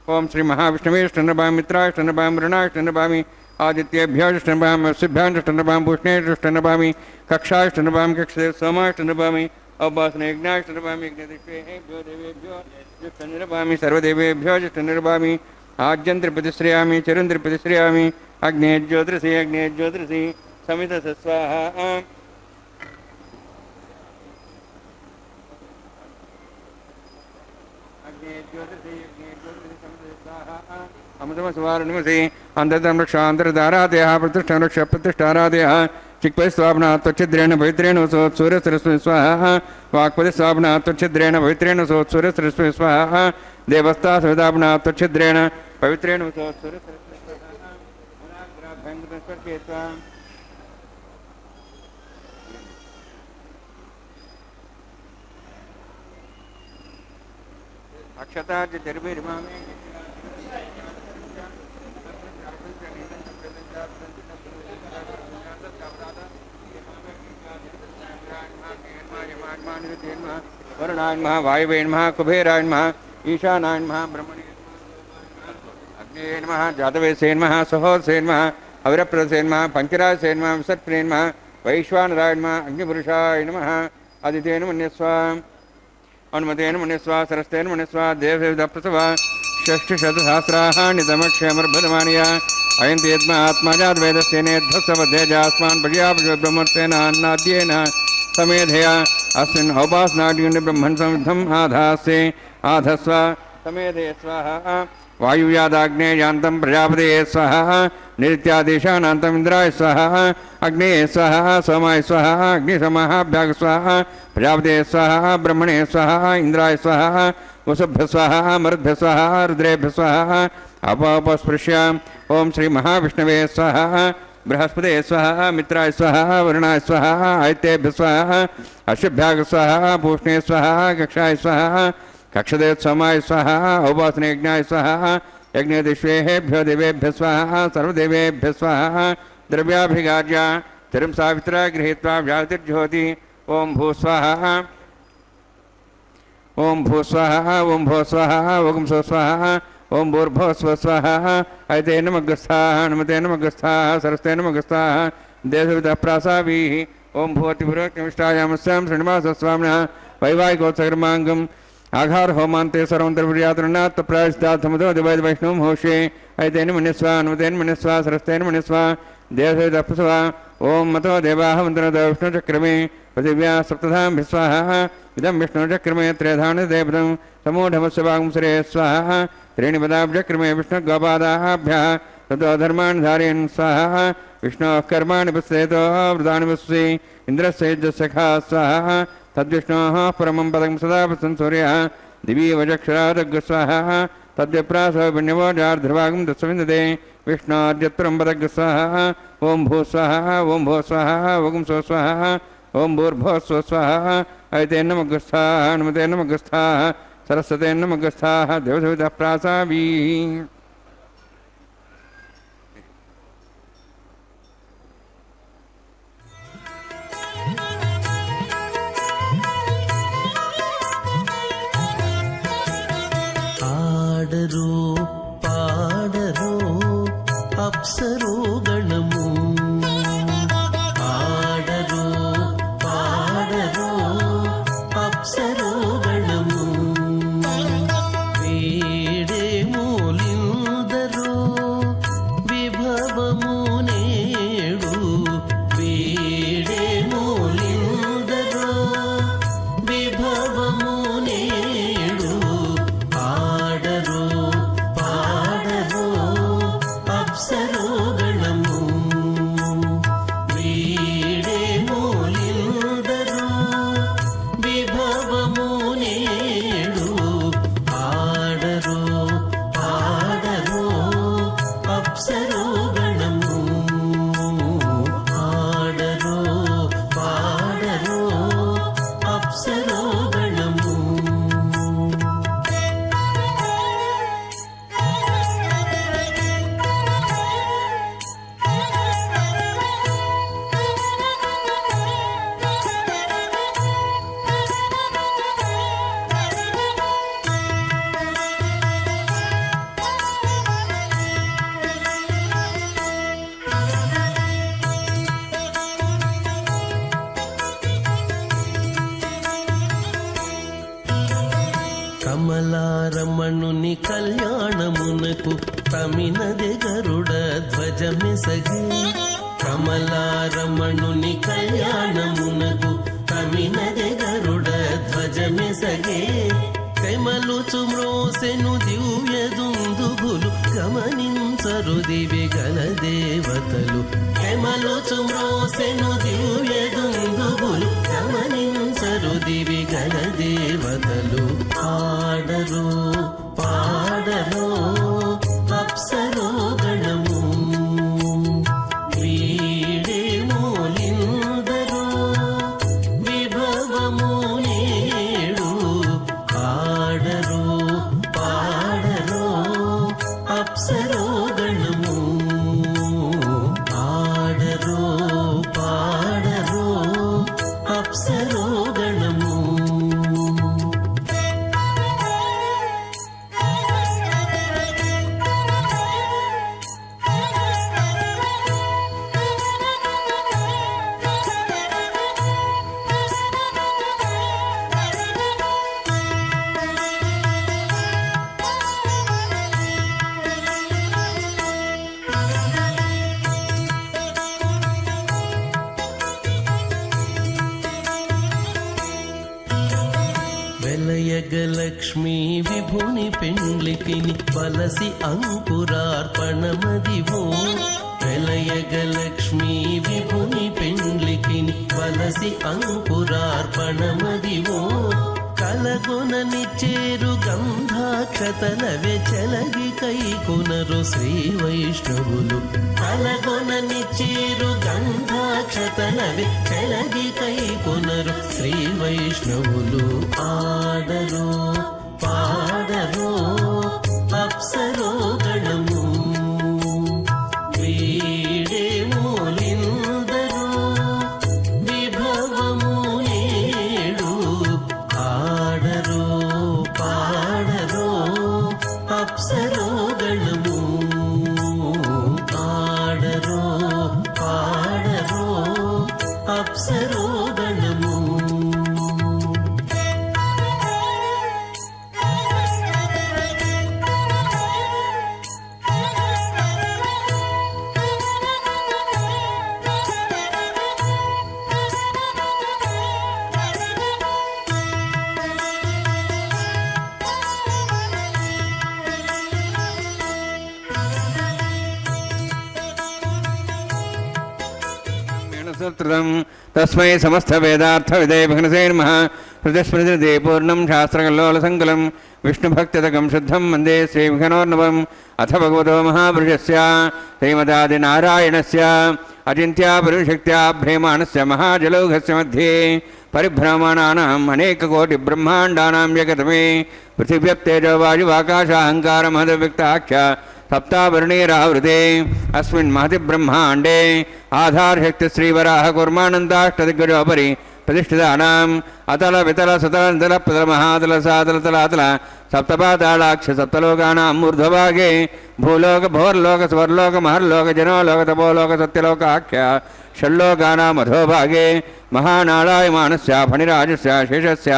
[SPEAKER 1] ఓం శ్రీ మహావిష్ణవేష్టనర్భామి మిత్రాష్టనర్భామి వరుణాష్టనర్భామి ఆదిత్యేభ్యోష్టనర్భామి వసుభ్యాంజష్టనర్భామి భూషణేష్టనర్భామి కక్షాష్టనర్భామి కక్షదే సోమాష్టనర్భామి ఔపాసన యజ్ఞాష్టనర్భామి యజ్ఞదిష్వేభ్యో దేవేభ్యో జ్యుష్టనర్భామి సర్వదేవేభ్యో జ్యుష్టనర్భామి ఆజ్యం త్రిపతిశ్రయామి చరుం త్రిపతిశ్రయామి అగ్నే జ్యోతిషి సమిత స్వాహ అమృతమస్వారణమసి అంతర్ధం రక్షాంతర్ధారాదయ ప్రతిష్టం రక్ష ప్రతిష్టారాదయ చిక్పై స్వాపన త్వచ్ఛిద్రేణ పవిత్రేణ సూర్యసరస్వతి స్వాహ వాక్పతి స్వాపన త్వచ్ఛిద్రేణ పవిత్రేణ సూర్యసరస్వతి స్వాహ దేవస్థా సవితాపన త్వచ్ఛిద్రేణ పవిత్రేణ సూర్యసరస్వతి అక్షతార్జర్భిర్మామే वरुणाय नमः वायवे नमः कुबेराय नमः ईशानाय नमः ब्रह्मणे अग्ने नमः जातवेसे नमः सहोदसे नमः अविरप्रदसे नमः पंचराजसे नमः विसर्पणे नमः वैश्वानराय नमः अग्निपुरुषाय नमः आदितेन मन्यस्व अनुमतेन मन्यस्व सरस्तेन मन्यस्व देवदेवप्रसव षष्ठशतसहस्राणि तमक्षमर्भदमानया अयन्ति यद्मा आत्माजातवेदस्येनेध्वस्तवध्यजास्मान् पर्यापब्रह्मत्सेनान्नाद्येन समेधया अस्मिन् औपासनाड्युनि ब्रह्मन् संविद्धम् आधास्ये आधस्व समेधे स्वाहा वायुव्यादाग्नेयान्तं प्रजापतये स्वाहा नित्यादेशानान्तम् इन्द्राय स्वाहा अग्नेये स्वाहा सोमाय स्वाहा अग्निसमाहाभ्याग स्वाहा प्रजापतये स्वाहा ब्रह्मणे स्वाहा इंद्राय स्वाहा वसुभ्य स्वाहा मरुद्भ्य स्वाहा रुद्रेभ्य स्वाहा अपस्पृश्य ओम श्री महाविष्णवे स्वाहा बृहस्पते स्वाहा मित्राय स्वाहा वरुणाय स्वाहा आदित्येभ्य स्वाहा अश्वभ्याग स्वाहा पूष्णे स्वाहा कक्षाय स्वाहा कक्षदे सोमाय स्वाहा उपासने यज्ञाय स्वाहा यज्ञदिश्वेभ्यो देवेभ्य स्वाहा सर्वदेवेभ्य स्वाहा द्रव्याभिगार्य तिरं सावित्रा गृहीत्वा व्यातिर्ज्योति ओम भूस्वाहा ओम भूस्वाहा ओम भो स्वाहा ओम सो स्वाहा ओम भूर्भो स्व स्वाहा ऐते नमगस्थाः नमते नमगस्थाः सरस्ते नमगस्थाः देववितः प्रासाभिः ओम भूतिपुरोक्तमिष्टायामस्यां श्रीनिवासस्वामिनः वैवाहिकोत्सकर्माङ्गम् आघार होमान्ते सर्वन्तर्पर्यातृणात् प्रायश्चात् समुदो दिवैद वैष्णवं होषे ऐतेन मन्यस्व अनुमतेन मन्यस्व सरस्तेन मन्यस्व देवदेवतः प्रसव ओम मतो देवाः मन्त्रतो विष्णुचक्रमे पृथिव्या सप्तधां स्वाहा इदं विष्णुचक्रमे त्रेधानि देवतं समूढमस्य वागुंसरे स्वाहा त्रीणि पदाब्जक्रमे विष्णुगोपादाभ्यः ततो धर्माणि धारयन् स्वाहा विष्णोः कर्माणि पश्येतो वृतानि पश्ये इन्द्रस्य यज्ञस्य खा स्वाहा तद्विष्णोः परमं पदं सदा पश्यन् सूर्यः दिवि वजक्षरादग् स्वाहा तद्विप्रासो विण्यवोजार्ध्रभागं दस्विन्दते विष्णोर्यत्रं पदग् स्वाहा ओम भू स्वाहा ओम भो स्वाहा ओम सो स्वाहा ओम भूर्भो स्व स्वाहा ऐतेन नमगस्थाः अनुमतेन नमगस्थाः सरस्वतेन नमगस्थाः देवदेवतः प्रासाभिः
[SPEAKER 3] ఆడరో పాడరో అప్సరో గణము ఆడరో పాడరో అప్సరో గణము వేడే మూలిందరో విభవము నేడు వేడే మూలిందరో విభవము నేడు ఆడరో పాడరో అప్సరో గణము వీడే మూలిందరో విభవము నేడు ఆడరో పాడరో అప్సరో గణము ఆడరో పాడరో అప్సరో గణము కమలారమణుని కళ్యాణమునకు తమినది గరుడ ధ్వజమిసగే కమలారమణుని కళ్యాణమునకు తమినది గరుడ ధ్వజమిసగే తెమలుచు మ్రోసెను దివ్య దుందుభులు గమనించరు దివి గల దేవతలు తెమలుచు మ్రోసెను దివ్య దుందుభులు గమనించరు దివి గల దేవతలు ఆడరో పాడరో అప్సరో గణము వీడే మూలిందరో విభవము నేడు ఆడరో పాడరో అప్సరో గణము ఆడరో పాడరో అప్సరో గణము లక్ష్మీ విభుని పెండ్లికిని వలసి అంకురార్పణమదివో వెలయగలక్ష్మీ విభుని పెండ్లికిని వలసి అంకురార్పణమదివో కలగొనని చేరు గంధాక్షతల వెచలగి కైకొనరు శ్రీ వైష్ణవులు కలగొనని చేరు గంధాక్షతల వెచలగి కైకొనరు శ్రీ వైష్ణవులు ఆడరు పాడరు అప్సరో గణము వీడే మూలిందరు విభవము ఏడు ఆడరు పాడరు అప్సరో గణము ఆడరు పాడరు అప్సరో గణము
[SPEAKER 1] सूत्रम् तस्मै समस्तवेदार्थविदे भगनसे नमः प्रतिस्मृतिर्दे पूर्णं शास्त्रकल्लोलसङ्कुलं विष्णुभक्तितकं शुद्धं वन्दे श्रीविघ्नोर्नवम् अथ भगवतो महापुरुषस्य श्रीमदादिनारायणस्य अचिन्त्यापरिशक्त्या भ्रेमाणस्य महाजलौघस्य मध्ये परिभ्रमणानाम् अनेककोटिब्रह्माण्डानां जगतमे पृथिव्यप्तेजो वायुवाकाशाहङ्कारमहदव्यक्ताख्य सप्तावर्णीरावृते अस्मिन् महति ब्रह्माण्डे आधारशक्ति श्रीवराह कूर्मानन्दाष्टदिग्गजोपरि प्रतिष्ठितानाम् अतल वितल सुतल नितल प्रतल महातल सातल तलातल सप्तपातालाक्ष सप्तलोकानाम् ऊर्ध्वभागे भूलोक भोर्लोक स्वर्लोक महर्लोक जनोलोक तपोलोक सत्यलोकाख्य षण्लोकानाम् अधोभागे महानारायमाणस्य फणिराजस्य शेषस्य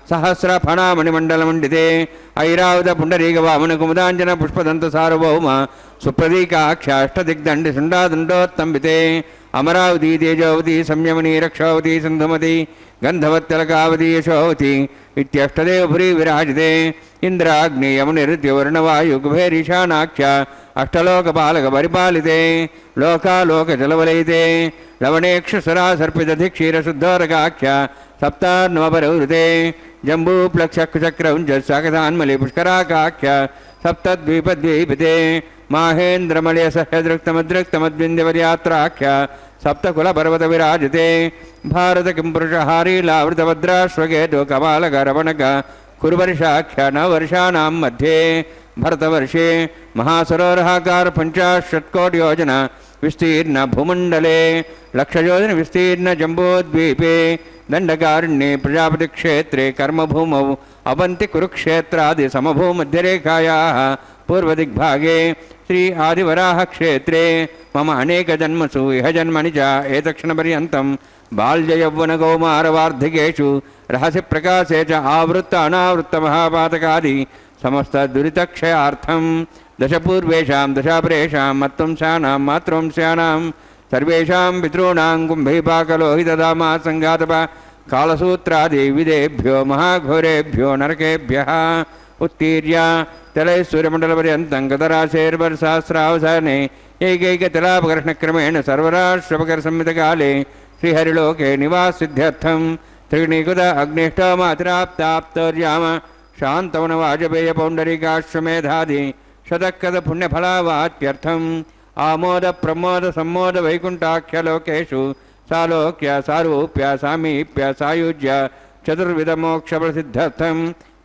[SPEAKER 1] सहस्रफणामणिमण्डलमण्डिते ऐरावत पुण्डरीकवामनकुमुदाञ्जन पुष्पदन्त सार्वभौम सुप्रतीकाख्याष्टदिग्दण्डि शुण्डादण्डोत्तम्बिते अमरावती तेजोवती संयमनी रक्षावती सिन्धुमती गन्धवत्यलकावती यशोवती इत्यष्टदेवपुरी विराजिते इन्द्राग्नेयमुनिरुद्यवर्णवायुकुभेरीशानाख्य अष्टलोकपालकपरिपालिते लोकालोकजलवलयिते लवणेक्षुसरासर्पितधिक्षीरशुद्धोरकाख्य सप्तान्नवपरवृते जम्बूप्लक्षचक्रौञ्जसागतान्मलि पुष्कराकाख्य सप्तद्वीपद्वीपिते माहेन्द्रमलयसह्यदृक्तमदृक्तमद्विन्द्यवर्यात्राख्य सप्तकुलपर्वतविराजिते भारतकिंपुरुषहारीलावृतभद्राश्वकेतु कपालकरवणक कुरुवर्षाख्य नववर्षाणां मध्ये भरतवर्षे महासरोवराकार 50 योजना विस्तीर्ण भूमण्डले लक्षयोजन विस्तीर्ण जम्बूद्वीपे दण्डकारण्ये प्रजापतिक्षेत्रे कर्मभूमौ अवन्ति कुरुक्षेत्रादि समभूमध्यरेखायाः पूर्वदिग्भागे श्री आदिवराहक्षेत्रे मम अनेकजन्मसु इह जन्मनि च एतक्षणपर्यन्तं बाल्ययौवनकौमारवार्धिकेषु रहसि प्रकाशे च आवृत्त अनावृत्तमहापातकादि समस्तदुरितक्षयार्थं दशपूर्वेषां दशापरेषां मत्वंशानां मातृवंशानां सर्वेषां पितॄणां कुम्भीपाकलोहितदामा सङ्घातप कालसूत्रादिविदेभ्यो महाघोरेभ्यो नरकेभ्यः उत्तीर्य तलैश्वर्यमण्डलपर्यन्तं गतराशेर्वर्षसहस्रावसाने एकैकतलापकर्षणक्रमेण सर्वराष्ट्रपकरसंहितकाले श्रीहरिलोके निवासिद्ध्यर्थं त्रिगुणीकृत अग्निष्टोमातिराप्ताप्तोर्याम शान्तवनवाजपेयपौण्डरीकाश्वमेधादि शतकृतपुण्यफलावाप्त्यर्थम् आमोद प्रमोद सम्मोद वैकुण्ठाख्यलोकेषु सालोक्य सारूप्य सामीप्य सायुज्य चतुर्विधमोक्षप्रसिद्धर्थं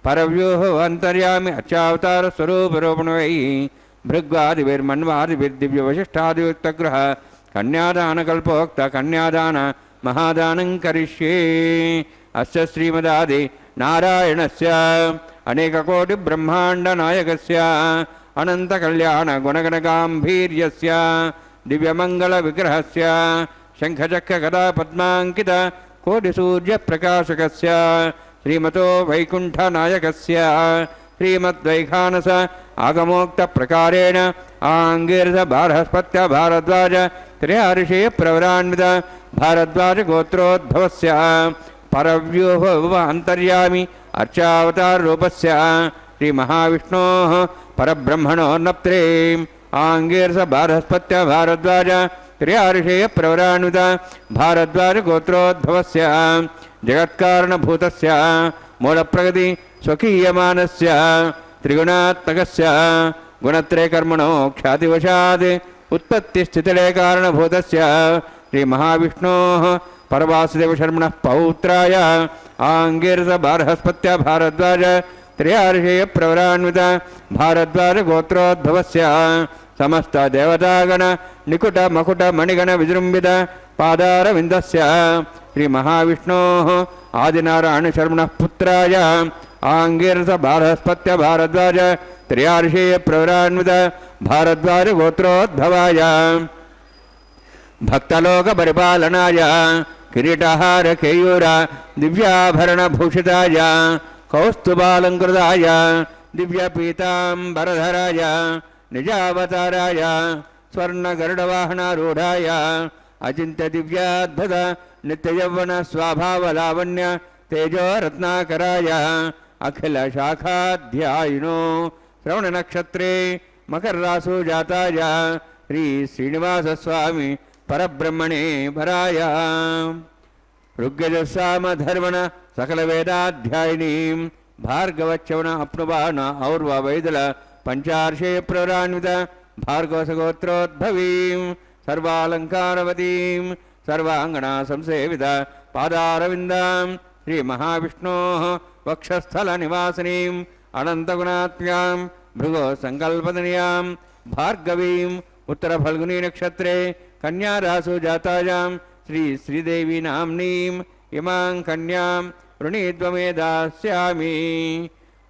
[SPEAKER 1] परव्यूह अन्तर्यामि अचावतारस्वरूपरोपणवैः भृग्वादिभिर्मन्वादिभिर्दिव्यवशिष्ठादियुक्तगृह कन्यादानकल्पोक्त कन्यादान महादानं करिष्ये। अस्य श्रीमदादि नारायणस्य अनेककोटिब्रह्माण्डनायकस्य अनन्तकल्याणगुणगणगाम्भीर्यस्य दिव्यमङ्गलविग्रहस्य शङ्खचक्रगदापद्माङ्कित कोटिसूर्यप्रकाशकस्य श्रीमतो वैकुण्ठनायकस्य श्रीमद्वैखानस आगमोक्तप्रकारेण आङ्गीरसबारहस्पत्य भारद्वाज त्रयाऋषिप्रवरान्वित भारद्वाजगोत्रोद्भवस्य परव्यूह अन्तर्यामि अर्चावताररूपस्य श्रीमहाविष्णोः परब्रह्मणोर्नप्त्रे आङ्गीरस बारहस्पत्य भारद्वाज त्र्यार्षेय प्रवरान्वित भारद्वाज गोत्रोद्भवस्य जगत्कारणभूतस्य मूलप्रगति स्वकीयमानस्य त्रिगुणात्मकस्य गुणत्रयकर्मणो ख्यातिवशात् उत्पत्तिस्थितिलय कारणभूतस्य श्रीमहाविष्णोः परवासुदेवशर्मणः पौत्राय आङ्गीरस बारहस्पत्य भारद्वाज त्र्यार्षेय प्रवरान्वित भारद्वाज गोत्रोद्भवस्य समस्त देवतागण निकुट मकुट मणिगण विजृंभित पादारविन्दस्य श्रीमहाविष्णोः आदिनारायणशर्मणः पुत्राय आङ्गीरस बारहस्पत्य भारद्वाज त्र्यार्षेय प्रवरान्वित भारद्वाज गोत्रोद्भवाय भक्तलोक परिपालनाय किरीटहार केयूर दिव्याभरणभूषिताय कौस्तुभालङ्कृताय दिव्यपीताम्बरधराय निजावताराय स्वर्णगरुडवाहनारूढाय अचिन्त्यदिव्याद्भुत नित्ययौवन स्वाभावलावण्य तेजोरत्नाकराय अखिलशाखाध्यायिनो श्रवणनक्षत्रे मकररासु जाताय श्री श्रीनिवासस्वामी परब्रह्मणे भराय ऋग्यजस्सामधर्मण सकलवेदाध्यायिनीं भार्गवच्यवन अप्नुवान और्ववैदल पंचार्षे प्रवरान्वित भार्गवसगोत्रोद्भवीं सर्वालङ्कारवतीं सर्वाङ्गना संसेवित पादारविन्दां श्रीमहाविष्णोः वक्षस्थलनिवासिनीं अनन्तगुणात्म्यां भृगो सङ्कल्पतनयां भार्गवीं उत्तरफल्गुनी नक्षत्रे कन्यारासु जातायां श्री श्रीदेवी नाम्नीं इमां कन्यां वृणीद्वमे दास्यामि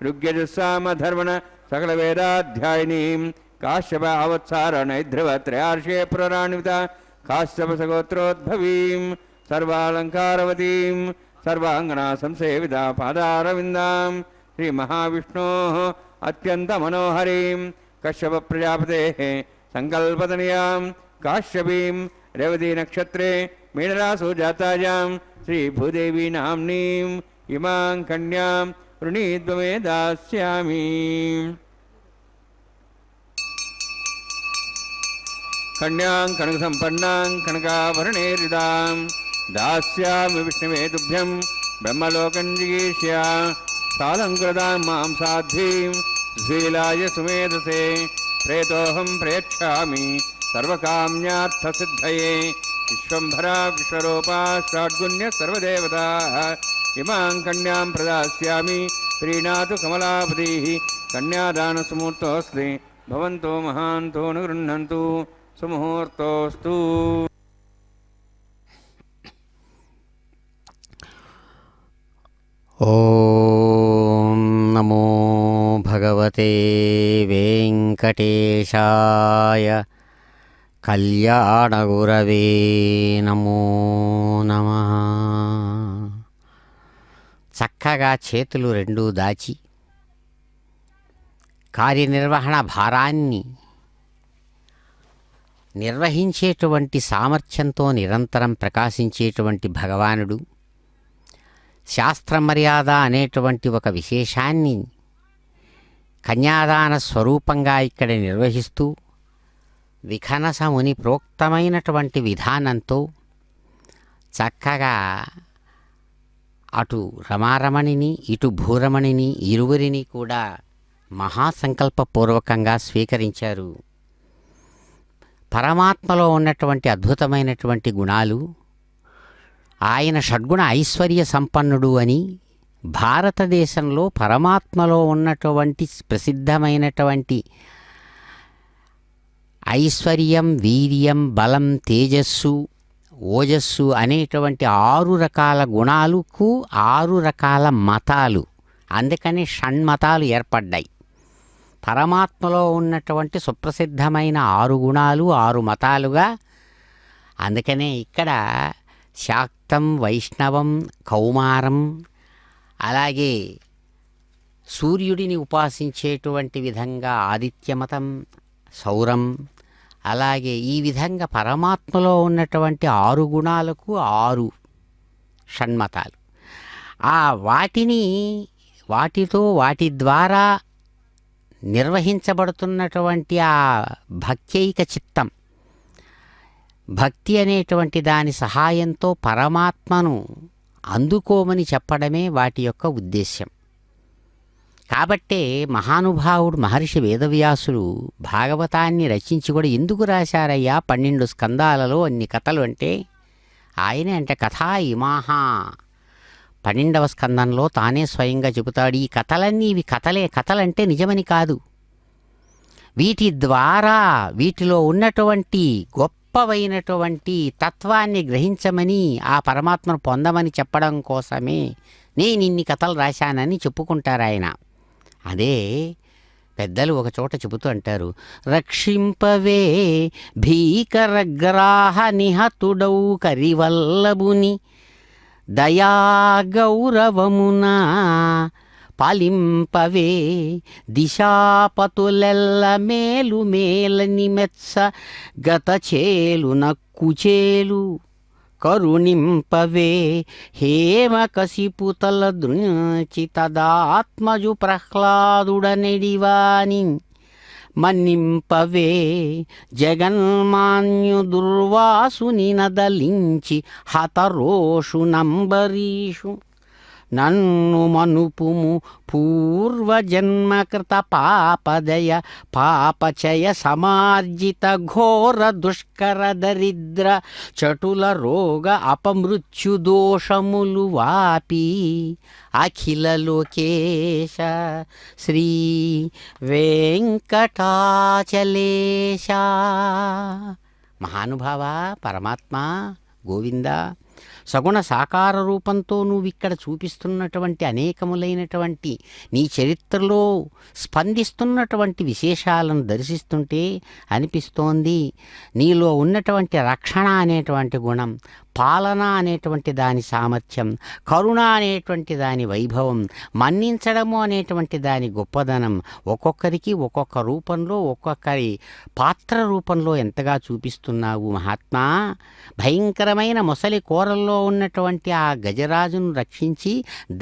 [SPEAKER 1] ऋग्यजुस्सामधर्मण सकलवेदाध्यायिनीं काश्यप आवत्सार नैध्रव त्रयार्षे प्रवरान्वित काश्यपसगोत्रोद्भवीं सर्वालङ्कारवतीं सर्वाङ्गना संसेविता पादारविन्दां श्रीमहाविष्णोः अत्यन्तमनोहरीं कश्यपप्रजापतेः सङ्कल्पतनयां काश्यपीं रेवती नक्षत्रे मीनरासु जातायां श्रीभूदेवी नाम्नीं इमां कन्यां वृणीद्वमे दास्यामि कन्यां कनकसम्पन्नां कनकाभरणैर्युतां दास्यामि विष्णवे तुभ्यं ब्रह्मलोकं जिगीष्य सालङ्कृतां मां साध्वीं सुशीलाय सुमेधसे प्रेतोऽहं प्रेक्षामि सर्वकाम्यार्थसिद्धये विश्वम्भरा विश्वरूपा षड्गुण्य सर्वदेवताः इमां कन्यां प्रदास्यामि प्रीणातु कमलापतिः कन्यादानसुमुहूर्तोऽस्ति भवन्तो महान्तो न गृह्णन्तु सुमुहूर्तोऽस्तु।
[SPEAKER 2] ॐ नमो भगवते वेङ्कटेशाय कल्याणगुरवे नमो नमः। చక్కగా చేతులు రెండూ దాచి కార్యనిర్వహణ భారాన్ని నిర్వహించేటువంటి సామర్థ్యంతో నిరంతరం ప్రకాశించేటువంటి భగవానుడు శాస్త్రమర్యాద అనేటువంటి ఒక విశేషాన్ని కన్యాదాన స్వరూపంగా ఇక్కడ నిర్వహిస్తూ విఖనసముని ప్రోక్తమైనటువంటి విధానంతో చక్కగా అటు రమారమణిని ఇటు భూరమణిని ఇరువురిని కూడా మహాసంకల్పపూర్వకంగా స్వీకరించారు. పరమాత్మలో ఉన్నటువంటి అద్భుతమైనటువంటి గుణాలు, ఆయన షడ్గుణ ఐశ్వర్య సంపన్నుడు అని భారతదేశంలో పరమాత్మలో ఉన్నటువంటి ప్రసిద్ధమైనటువంటి ఐశ్వర్యం, వీర్యం, బలం, తేజస్సు, ఓజస్సు అనేటువంటి 6 రకాల గుణాలకు 6 రకాల మతాలు, అందుకని షణ్మతాలు ఏర్పడ్డాయి. పరమాత్మలో ఉన్నటువంటి సుప్రసిద్ధమైన 6 గుణాలు 6 మతాలుగా, అందుకనే ఇక్కడ శాక్తం, వైష్ణవం, కౌమారం, అలాగే సూర్యుడిని ఉపాసించేటువంటి విధంగా ఆదిత్యమతం, సౌరం, అలాగే ఈ విధంగా పరమాత్మలో ఉన్నటువంటి 6 గుణాలకు 6 షణ్మతాలు. వాటిని వాటి ద్వారా నిర్వహించబడుతున్నటువంటి ఆ భక్త్యైక చిత్తం, భక్తి అనేటువంటి దాని సహాయంతో పరమాత్మను అందుకోమని చెప్పడమే వాటి యొక్క ఉద్దేశ్యం. కాబట్టే మహానుభావుడు మహర్షి వేదవ్యాసులు భాగవతాన్ని రచించి కూడా ఎందుకు రాశారయ్యా 12 స్కందాలలో అన్ని కథలు అంటే, ఆయనే అంటే కథా ఇమాహా 12వ స్కందంలో తానే స్వయంగా చెబుతాడు, ఈ కథలన్నీ ఇవి కథలే, కథలంటే నిజమని కాదు, వీటి ద్వారా వీటిలో ఉన్నటువంటి గొప్పవైనటువంటి తత్వాన్ని గ్రహించమని, ఆ పరమాత్మను పొందమని చెప్పడం కోసమే నేను ఇన్ని కథలు రాశానని చెప్పుకుంటారు ఆయన. అదే పెద్దలు ఒక చోట చెబుతూ అంటారు, రక్షింపవే భీకరగ్రాహ నిహతుడౌ కరివల్లభుని దయా గౌరవమున పాలింపవే దిశాపతులెల్ల మేలు మేలని మెత్స గత చేలు నక్కుచేలు కరుణింపవే హేమకసిపుతల దృంచి తదాత్మజు ప్రహ్లాదుడనెడివాని మన్నింపవే జగన్మాన్యు దుర్వాసుని నదలించి హతరోషు నంబరీషు నన్ను మనుపుము పూర్వజన్మకృత పాపదయ పాపచయ సమార్జిత ఘోర దుష్కర దరిద్ర చటుల రోగ అపమృత్యు దోషములు వాపి అఖిల లోకేశ శ్రీ వెంకటాచలేశ. మహానుభావ పరమాత్మ గోవింద, సగుణ సాకార రూపంతో నువ్వు ఇక్కడ చూపిస్తున్నటువంటి అనేకములైనటువంటి నీ చరిత్రలో స్పందిస్తున్నటువంటి విశేషాలను దర్శిస్తుంటే అనిపిస్తోంది, నీలో ఉన్నటువంటి రక్షణ అనేటువంటి గుణం, పాలన అనేటువంటి దాని సామర్థ్యం, కరుణ అనేటువంటి దాని వైభవం, మన్నించడము అనేటువంటి దాని గొప్పదనం ఒక్కొక్కరికి ఒక్కొక్క రూపంలో, ఒక్కొక్కరి పాత్ర రూపంలో ఎంతగా చూపిస్తున్నావు మహాత్మా. భయంకరమైన మొసలి కూరల్లో ఉన్నటువంటి ఆ గజరాజును రక్షించి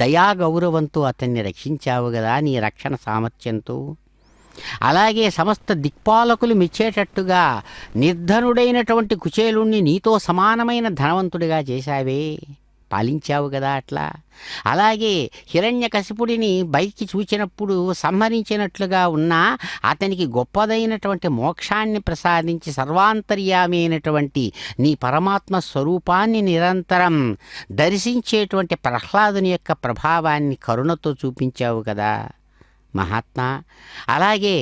[SPEAKER 2] దయా గౌరవంతో అతన్ని రక్షించావు కదా నీ రక్షణ సామర్థ్యంతో. అలాగే సమస్త దిక్పాలకులు మెచ్చేటట్టుగా నిర్ధనుడైనటువంటి కుచేలుణ్ణి నీతో సమానమైన ధనవంతుడిగా చేశావే, పాలించావు కదా అట్లా. అలాగే హిరణ్యకశిపుడిని బయటికి చూచినప్పుడు సంహరించినట్లుగా ఉన్నా అతనికి గొప్పదైనటువంటి మోక్షాన్ని ప్రసాదించి సర్వాంతర్యామి అయినటువంటి నీ పరమాత్మ స్వరూపాన్ని నిరంతరం దర్శించేటువంటి ప్రహ్లాదుని యొక్క ప్రభావాన్ని కరుణతో చూపించావు కదా మహాత్మా. అలాగే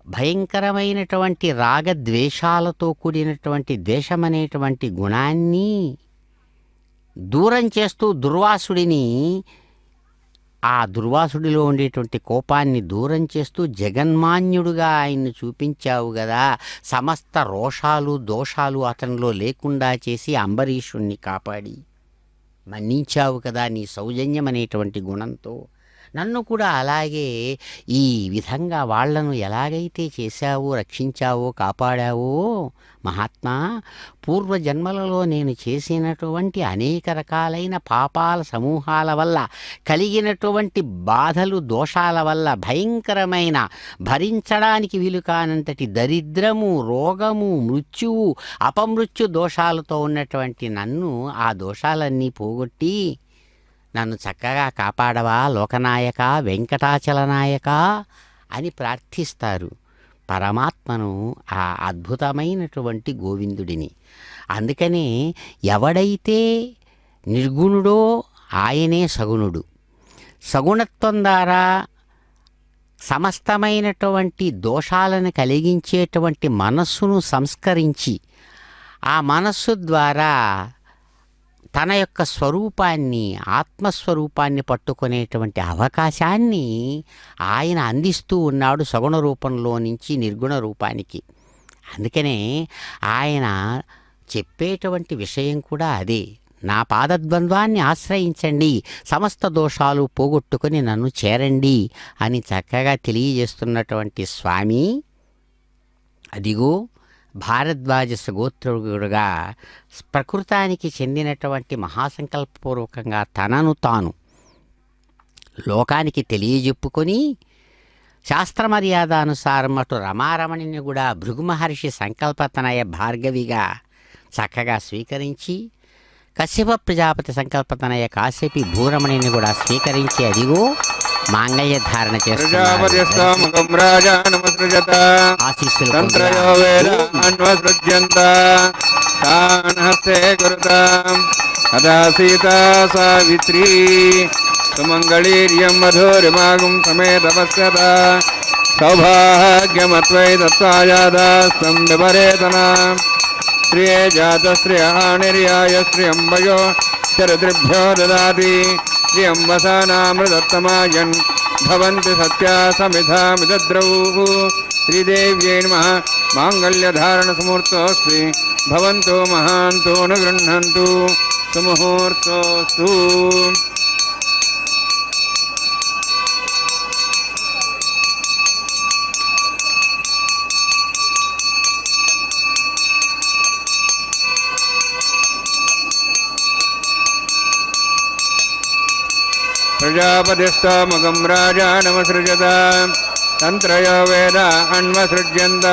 [SPEAKER 2] భయంకరమైనటువంటి రాగద్వేషాలతో కూడినటువంటి ద్వేషమనేటువంటి గుణాన్ని దూరం చేస్తూ దుర్వాసుడిని, ఆ దుర్వాసుడిలో ఉండేటువంటి కోపాన్ని దూరం చేస్తూ జగన్మాన్యుడుగా ఆయన్ని చూపించావు కదా. సమస్త రోషాలు దోషాలు అతనిలో లేకుండా చేసి అంబరీషుణ్ణి కాపాడి మన్నించావు కదా నీ సౌజన్యం అనేటువంటి గుణంతో. నన్ను కూడా అలాగే ఈ విధంగా వాళ్లను ఎలాగైతే చేశావో, రక్షించావో, కాపాడావో మహాత్మా, పూర్వజన్మలలో నేను చేసినటువంటి అనేక రకాలైన పాపాల సమూహాల వల్ల కలిగినటువంటి బాధలు దోషాల వల్ల భయంకరమైన భరించడానికి వీలు కానంతటి దరిద్రము, రోగము, మృత్యువు, అపమృత్యు దోషాలతో ఉన్నటువంటి నన్ను ఆ దోషాలన్నీ పోగొట్టి నన్ను చక్కగా కాపాడవా లోకనాయక వెంకటాచలనాయక అని ప్రార్థిస్తారు పరమాత్మను, ఆ అద్భుతమైనటువంటి గోవిందుడిని. అందుకనే ఎవడైతే నిర్గుణుడో ఆయనే సగుణుడు. సగుణత్వం ద్వారా సమస్తమైనటువంటి దోషాలను కలిగించేటువంటి మనస్సును సంస్కరించి ఆ మనస్సు ద్వారా తన యొక్క స్వరూపాన్ని, ఆత్మస్వరూపాన్ని పట్టుకునేటువంటి అవకాశాన్ని ఆయన అందిస్తూ ఉన్నాడు సగుణ రూపంలో నుంచి నిర్గుణ రూపానికి. అందుకనే ఆయన చెప్పేటువంటి విషయం కూడా అదే, నా పాదద్వంద్వాన్ని ఆశ్రయించండి, సమస్త దోషాలు పోగొట్టుకొని నన్ను చేరండి అని చక్కగా తెలియజేస్తున్నటువంటి స్వామి అదిగో భారద్వాజ గోత్రుడుగా ప్రకృతానికి చెందినటువంటి మహాసంకల్పపూర్వకంగా తనను తాను లోకానికి తెలియజెప్పుకొని శాస్త్రమర్యాదానుసారం అటు రమారమణిని కూడా భృగు మహర్షి సంకల్పతనయ భార్గవిగా చక్కగా స్వీకరించి కశ్యప ప్రజాపతి సంకల్పతనయ కాశ్యపి భూరమణిని కూడా స్వీకరించి అదిగో మాంగళ్య ధారణ
[SPEAKER 1] ప్రజాపతిస్తోముఖం రాజానమసృజత
[SPEAKER 2] ఆశీస్సులు
[SPEAKER 1] తంత్రయో వేద అన్వసృజ్యంత తాన్ హస్తే కురుతాం అదా సీతా సావిత్రీ సుమంగళీర్యం మధురిమాగం సమేతపశ్యత సౌభాగ్యమత్వై దత్తాయాదాస్తం విపరేతనా శ్రియ జాతశ్రియ నిర్యాయ శ్రియంబయో చరిత్రిభ్యో దదాతి శ్రియంబసానామృతత్తమాయన్ భవంతి సత్యా సమిధామిదద్రౌః శ్రీదేవ్యై నమః మాంగళ్యధారణసముహూర్తోऽస్తి భవంతో మహాంతో న గృహ్ణन्तు సుముహూర్తోऽస్తు. ప్రజాపతిస్తోముఖం రాజానమసృజత తంత్రయో వేద అన్వసృజ్యంత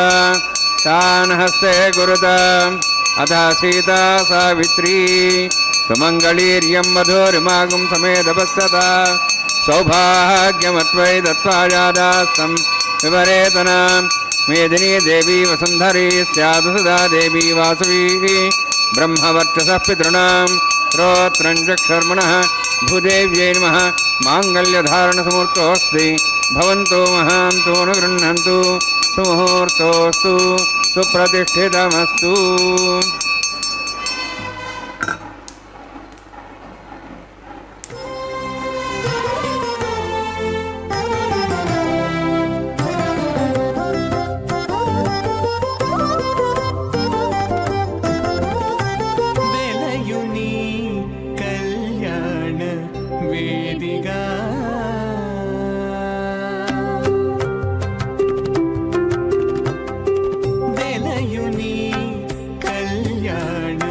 [SPEAKER 1] తాన్ హస్తే కురుతాం అథ సీతా సావిత్రీ సుమంగళీర్యం మధురిమాగం సమేతపశ్యత సౌభాగ్యమత్వై దత్వాయాదాస్తం విపరేతనా మేదినీ దేవీ వసుంధరీ స్యాత్ సదా దేవీ వాసవీ బ్రహ్మవర్చసః పితॄణాం శ్రోత్రం చక్షుర్మణః భూదేవ్యై నమః మాంగళ్యధారణసముహూర్తోऽస్తి భవంతో మహాంతో న గృహ్ణन्तు సుముహూర్తోऽస్తు సుప్రతిష్ఠితమస్తు.
[SPEAKER 3] వెలయుని కళ్యాణ వేదిగా వెలయుని కళ్యాణ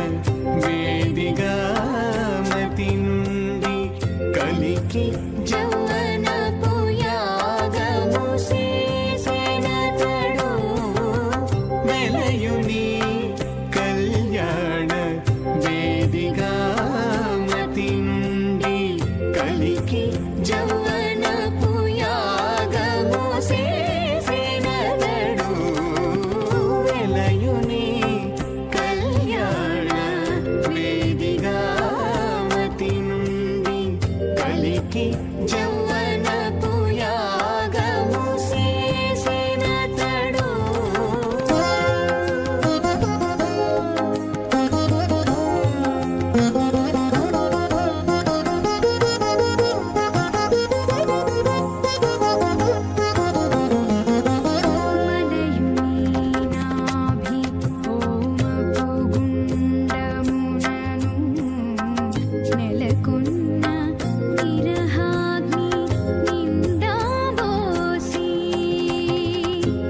[SPEAKER 3] వేదిగా మతి నుండి కలికి జౌవనపు యాగము చేసెనతడు. వెలయుని కళ్యాణ వేదిగా మతి నుండి కలికి జౌవనపు యాగము చేసెనతడు. వెలయుని కళ్యాణ వేదిగా మతి నుండి కలికి జౌవనపు యాగము చేసెనతడు.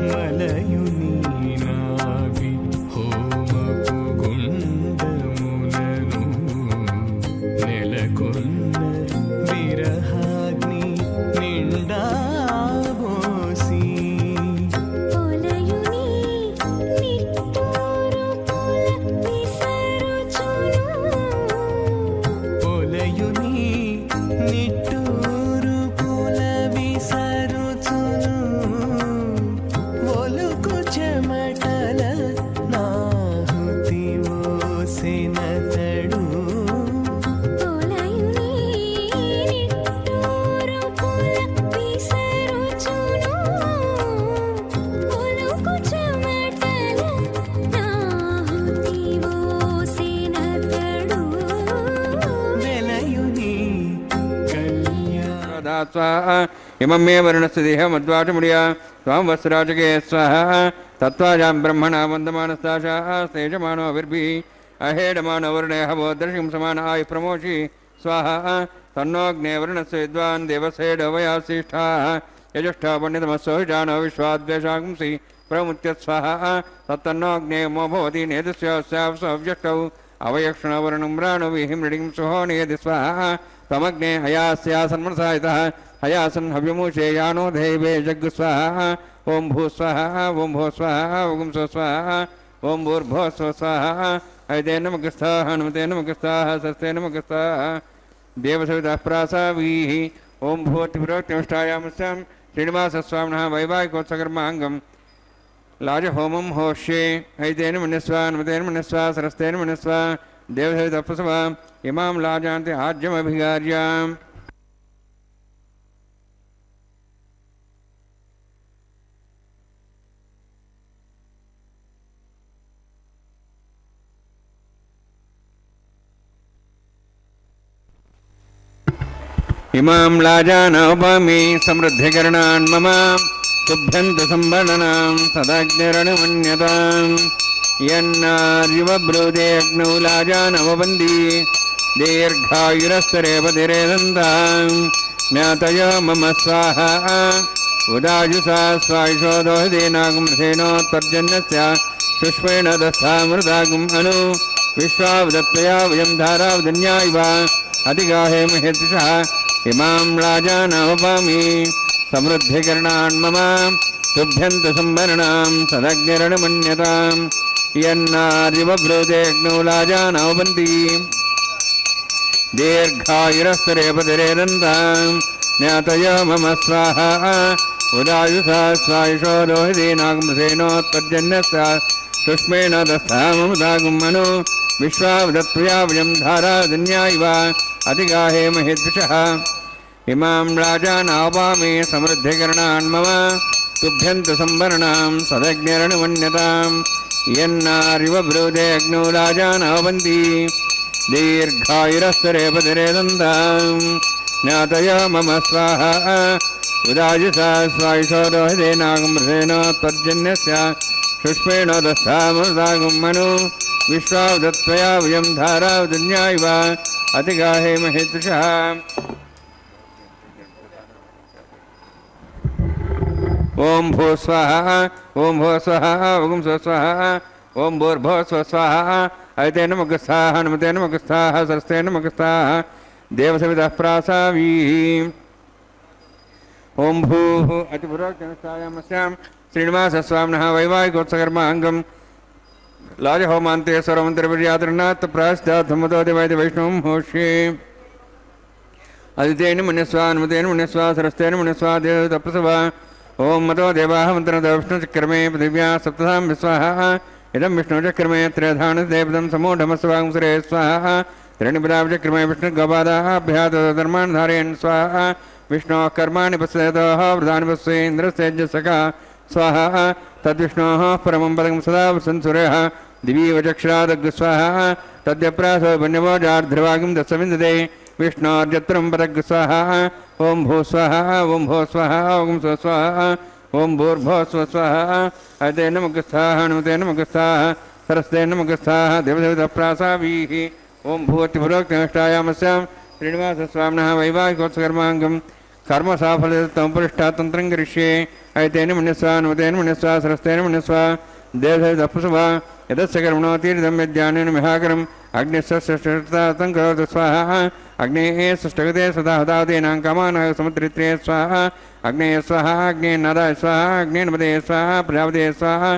[SPEAKER 3] మలయుని నాభి హోమపు గుండమునను నెలకొన్న విరహాగ్ని నిండా బోసి. పొలయుని నిట్టూరు పుల విసరుచును ఒలుకు చెమటల నాహుతి ఓసెనతడు. వెలయుని కళ్యాణ
[SPEAKER 1] స్వాహ ఇమం మే వరుణస్య దేహమద్వాచముడియా త్వాం వస్త్రాజకే స్వాహ తత్వాజాం బ్రహ్మణ వందమానస్తాశాః స్తేజమానో అవిర్భిః అహేడమానో వరుణే హవో దర్శిం సమాన ఆయు ప్రమోషి స్వాహ తన్నోగ్నే వరుణస్య విద్వాన్ దేవసేడో వయాసిష్ఠాః యజుష్ఠా పండితమస్సోహిజానో విశ్వాద్వేషాగుంసి ప్రముత్య స్వాహ తత్తన్నోగ్నే మో భవతి నేదస్యావ్యష్టౌ అవయక్షణవరుణం రాణు విహిం మృడిం సుహో నేది స్వాహ తమగ్నే హయాస్యా సన్మనసాయితః हयासन् हव्यमूषे यानो देवे जग् स्वाहा ओम भू स्वाहा ओम भो स्वाहा ओम स्व स्वाहा ओम भूर्भो स्व स्वाहा ऐते नमः स्वाहा हनुमते नमः स्वाहा सस्ते नमः स्वाहा देवसवितः प्रासावीः ओम भूतिप्रोक्तिष्ठायामस्यां श्रीनिवासस्वामिनः वैवाहिकोत्सकर्माङ्गं लाजहोमं होष्ये ऐतेन मन्यस्वा नमतेन मन्यस्वा सरस्तेन मन्यस्वा देवसवितः प्रसवा इमां लाजान्ते आज्यमभिगार्याम् इमां लाजानोपमी समृद्धिकरणान् मम तुभ्यन्त संवर्णनां सदाग्निरणमन्यताम् यन्नार्युवब्रूदे अग्नौ लाजानवबन्दी दीर्घायुरस्तरेपतिरेदन्तां ज्ञातय मम स्वाहा उदायुषा स्वायुषोदोहदेनागुमसेनोत्तर्जन्यस्य शुष्मेण दस्तामृतागुम् अनु विश्वावदत्तया वयं धारावदन्या इव अधिगाहे महेद्विषः इमां राजानवपामि समृद्धिकरणान् मम तुभ्यन्त संवरणां सदग्निरणमन्यतां यन्नार्युवब्रूतेऽग्नौ लाजानवबन्दी दीर्घायुरस्तरेपतिरेदन्तां ज्ञातय मम स्वाहा उदायुषा स्वायुषो रोहितेनागमसेनोत्तर्जन्यस्य शुष्मेण दस्तामृतागुम् अनु विश्वावदत्त्वया वयं धाराधन्या इव अधिगाहे महेद्विषः इमां राजानावामे समृद्धिकरणान् मम तुभ्यन्त संवरणां सदग्निरणमन्यतां यन्नार्युवब्रूते अग्नौ लाजानवबन्दी दीर्घायुरस्तरेपतिरेदन्तां ज्ञातय मम स्वाहा उदायुषा स्वायुषो रोहितेनागमसेनोत्तर्जन्यस्य शुष्मेण दस्तामृतागुम् अनु विश्वावदत्त्वया वयं धारावदन्या इव अधिगाहे महेद्विषः ओम भू स्वाहा ओम भो स्वाहा ओम स्व स्वाहा ओम भूर्भो स्व स्वाहा ऐते नमः स्वाहा हनुमते नमः स्वाहा सरस्ते नमः स्वाहा देवसवितः प्रासावीः ओम भूः अतिपुरोक्तनिष्ठायामस्यां श्रीनिवासस्वामिनः वैवाहिकोत्सकर्माङ्गं लाजहोमान्ते स्वरमन्त्रिपर्यातृणात् प्राश्चाद्धमतो देवैति वैष्णवं होष्ये अदितेन मन्यस्वा हनुमतेन मन्यस्वा सरस्तेन मन्यस्वा देवतप्रसवा ओम मतो देवाः मन्त्रतो विष्णुचक्रमे पृथिव्या सप्तधां विस्वाहा इदं विष्णुचक्रमे त्रयधान देवतं समूढमस्वांसरे स्वाहा त्रीणिपदाचक्रमे विष्णुगोपादाभ्यां धर्मान् धारयन् स्वाहा विष्णोः कर्माणि पश्यतः वृदानि पश्येन्द्रस्तेजसका स्वाहा तद्विष्णोः परमं पदं सदा संसुरः दिवीव चक्षुरादग् स्वाहा तद्यप्रासो वन्यवोजार्ध्रवागिं दशविन्दते विष्णोर्यत्रं पदग् स्वाहा ओम भू स्वाहा ओम भो स्वाहा ओम स्व स्वाहा ओम भूर्भो स्व स्वाहा ऐते नमः स्वाहा हनुमते नमः स्वाहा सरस्ते नमः स्वाहा देवसवितः प्रासावीः ओम भूतिपुरोक्तनिष्ठायामस्यां श्रीनिवासस्वामिनः वैवाहिकोत्सकर्माङ्गं कर्मसाफल्यं पुरुष्टातन्त्रं करिष्ये ऐतेन मन्यस्वा हनुमतेन मन्यस्वा सरस्तेन मन्यस्वा देवसवितः प्रसवा यदस्य कर्मणो तीर्थं यज्ञानेन मिहाकरम् अग्निस्वष्टं करोतु स्वाहा अग्नेः सृष्टगते सदा हदादीनां कामानः समुद्रित्रे स्वाहा अग्नेय स्वाहा अग्नेन्नादाय स्वाहा अग्नेन्मदे स्वाहा प्रजापते स्वाहा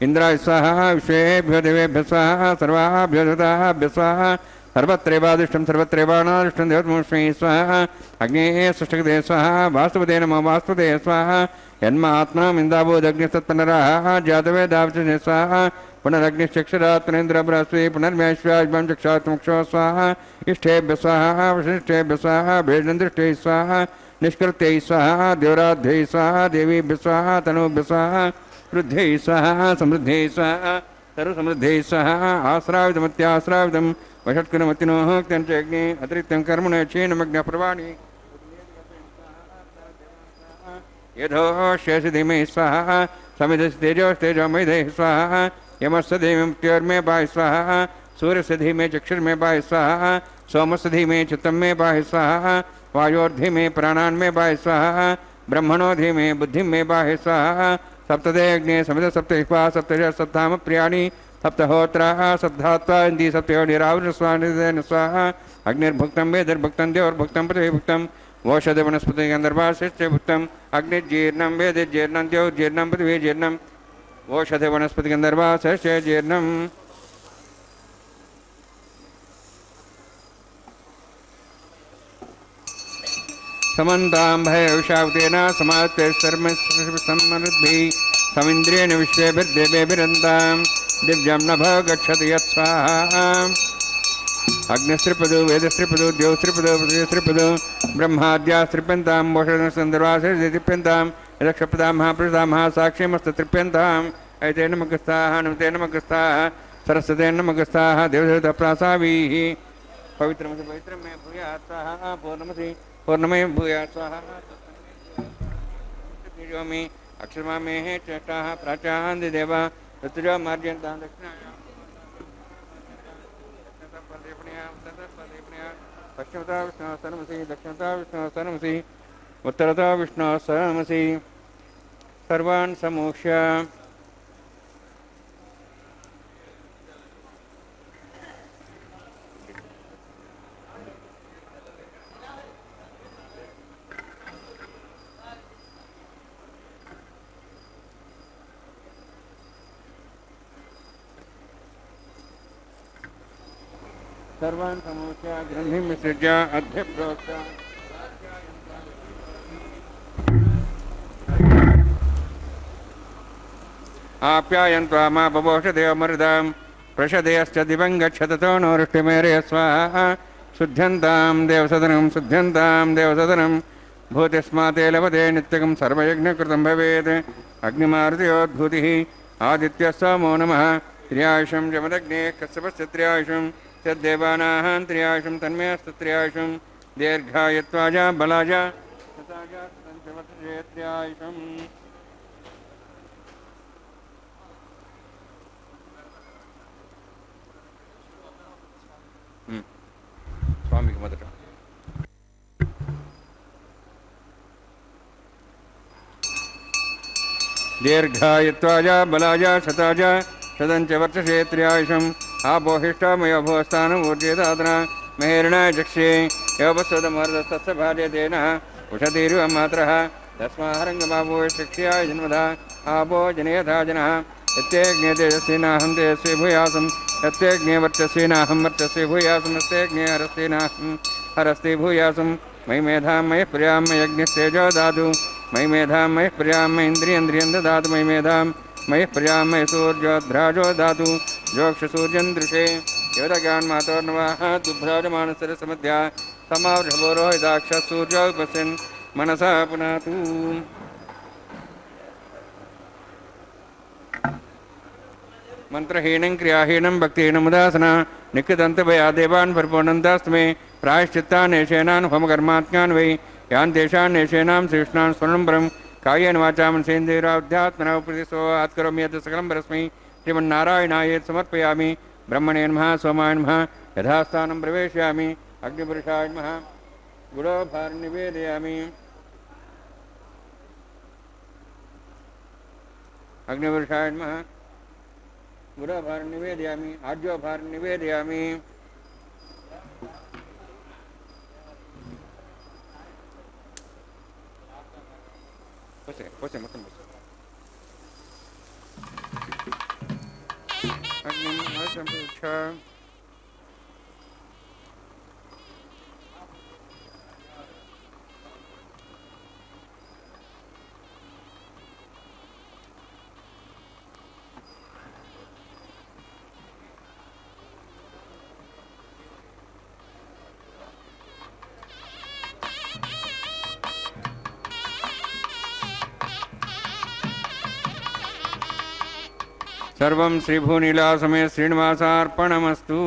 [SPEAKER 1] इंद्राय स्वाहा विश्वेभ्यो देवेभ्यः स्वाहा सर्वाभ्यो देवताभ्यः स्वाहा सर्वत्रैवादिष्टं सर्वत्रैवानादिष्टं देवतमस्मै स्वाहा अग्नेः सृष्टगते स्वाहा वास्तुपते नमो वास्तुपते स्वाहा यन्मात्मामिन्दाबोधग्निस्तत्पनराः जातवेदावचने स्वाहा पुनरग्निश्चक्षुरात् पुनेन्द्रबृहस्पति पुनर्मेश्वाज्मं चक्षात्मुक्षो स्वाहा इष्टेभ्यः स्वाहा वशिष्ठेभ्यः स्वाहा भेदन्दृष्टैः स्वाहा निष्कृत्यै स्वाहा देवराध्यैः स्वाहा देवीभ्यः स्वाहा तनूभ्यः स्वाहा वृद्ध्यै स्वाहा समृद्ध्यै स्वाहा सर्वसमृद्ध्यै स्वाहा आश्रावितमत्याश्रावितं वषट्कुलमतिनोः क्त्यञ्चग्ने अतिरिक्तं कर्मण क्षीणमग्नप्रवाणि यथोष्यसि धीमहि स्वाहा समिधस्य तेजोस्तेजोमयधैः स्वाहा यमस्य धीमे मृत्योर्मे पाहि स्वाहा सूर्यस्य धीमे चक्षुर्मे पाहि स्वाहा सोमस्य धीमे चित्तं मे पाहि स्वाहा वायोर्धीमे प्राणान् मे पाहि स्वाहा ब्रह्मणो धीमे बुद्धिं मे पाहि स्वाहा सप्तदे अग्ने समिध सप्तहिपा सप्तज सप्ताम प्रियाणि सप्तहोत्राः सप्तात्वा इन्दी सप्तयोनिरावृतस्वानिदेन स्वाहा अग्निर्भुक्तं वेदर्भुक्तं देवर्भुक्तं पृथिवीभुक्तं ఓషధ వనస్పతి గంధర్వాశ్చైత్యం అగ్నిజీర్ణం వేదిజీర్ణం ద్యౌర్జీర్ణం పృథివీజీర్ణం ఓషధ వనస్పతి గంధర్వాశ్చైర్జీర్ణం సమంతాం భయవిషావతేన సమాతే సమ్మరుద్భిः సమింద్రేణ విశ్వేభిర్దేవేభిరంతాం దివ్యం నభ గచ్చతి యత్స్వాహా అగ్నిస్త్రిపదు వేదస్త్రిపదు ద్యోస్త్రిపదు పృథివీస్త్రిపదు బ్రహ్మాద్యాస్త్రిప్యంతాం మోషధస్కందర్వాసిప్యంతాం యక్షప్రదాం మహాపురుషాం మహాసాక్షిమస్తత్రిప్యంతాం అయితే నమగస్తాః నమతే నమగస్తాః సరస్వతే నమగస్తాః దేవదేవతాప్రాసావీః పవిత్రమసి పవిత్రం మే భూయాత్ స్వాహా పూర్ణమసి పూర్ణమే భూయాత్ స్వాహా తేజోమి అక్షరమామే చేష్టాః ప్రాచాంది దేవ ఋతుజో మార్జయంతాం దక్షిణాయాం పశ్చిమతా విష్ణుసనమసి దక్షిణతా విష్ణుసనమసి ఉత్తరతా విష్ణుసనమసి సర్వాన్ సమూహ్య सर्वान् समूह्य ग्रन्थिं विसृज्य अध्यप्रोक्त आप्यायन्त्वा मा बभोषदेवमरुदां प्रषदेयश्च दिवं गच्छततो नो वृष्टिमेरय स्वाहा शुद्ध्यन्तां देवसदनं भूतिस्माते लभते नित्यकं सर्वयज्ञकृतं भवेत् अग्निमारुतयोद्भूतिः आदित्यः सोमो नमः त्र्यायुषं जमदग्नेः कश्यपस्य त्र्यायुषं तद्देवानां त्र्यायुषं तन्मयस्तत्र्यायुषं दीर्घायत्वाजा बलाजा तथाजा तन्त्रवत्रे त्र्यायुषम् स्वामी मदर दीर्घायत्वाजा बलाजा शताजा शतञ्च वर्षसे त्र्यायुषम् आपोहिष्टामयो भोस्थानम् ऊर्जेदादना महेरणाय चक्षे योपस्वदमर्दस्तस्य भार्यतेन उषतीरिव मात्रः तस्माहरङ्गमापो शिक्ष्याय जन्मधा आपो जनयथा जनः यत्यग्ने तेजस्विनाहं तेजस्वी भूयासं यत्यग्ने वर्चस्विनाहं वर्चस्वी भूयासं यत्यग्ने हरस्विनाहं हरस्ति भूयासं मयि मेधां मयि प्रियां मयज्ञस्तेजो दातु मयि मेधां मयि प्रियां मयीन्द्रियन्द्रियं ददातु मयि मेधां मयि प्रियां मयि सूर्योद्राजो दातु जोक्षसूर्यं दृशे योदज्ञान्मातोर्नवाः दुभ्राजमानसरसमध्या समावृषभोरोहिताक्षः सूर्यो उपस्यन् मनसा पुनातु मंत्रहीनं क्रियाहीनं भक्तिहीनं उदासना निकृतन्तभया देवान् परिपूर्णन्तास्तमे प्रायश्चित्तान्यशेनान् होमकर्मात्म्यान् वै यान् देशान्यशेनां श्रीकृष्णान् स्वर्णम्बरं कायेन वाचा मनसेन्द्रियाध्यात्मना उपदिशो आत्करोमि यत् सकलं परस्मै श्रीमन्नारायणाय समर्पयामि ब्रह्मणे नमः सोमाय नमः यथास्थानं प्रवेशयामि अग्निपुरुषाय नमः गुडोभारं निवेदयामि अग्निपुरुषाय नमः गुडोभारं निवेदयामि आज्योभारं निवेदयामि पोसे मतम अग्निं असंपुच्छा सर्वं श्रीभूनीलासमे श्रीनिवासार्पणमस्तु।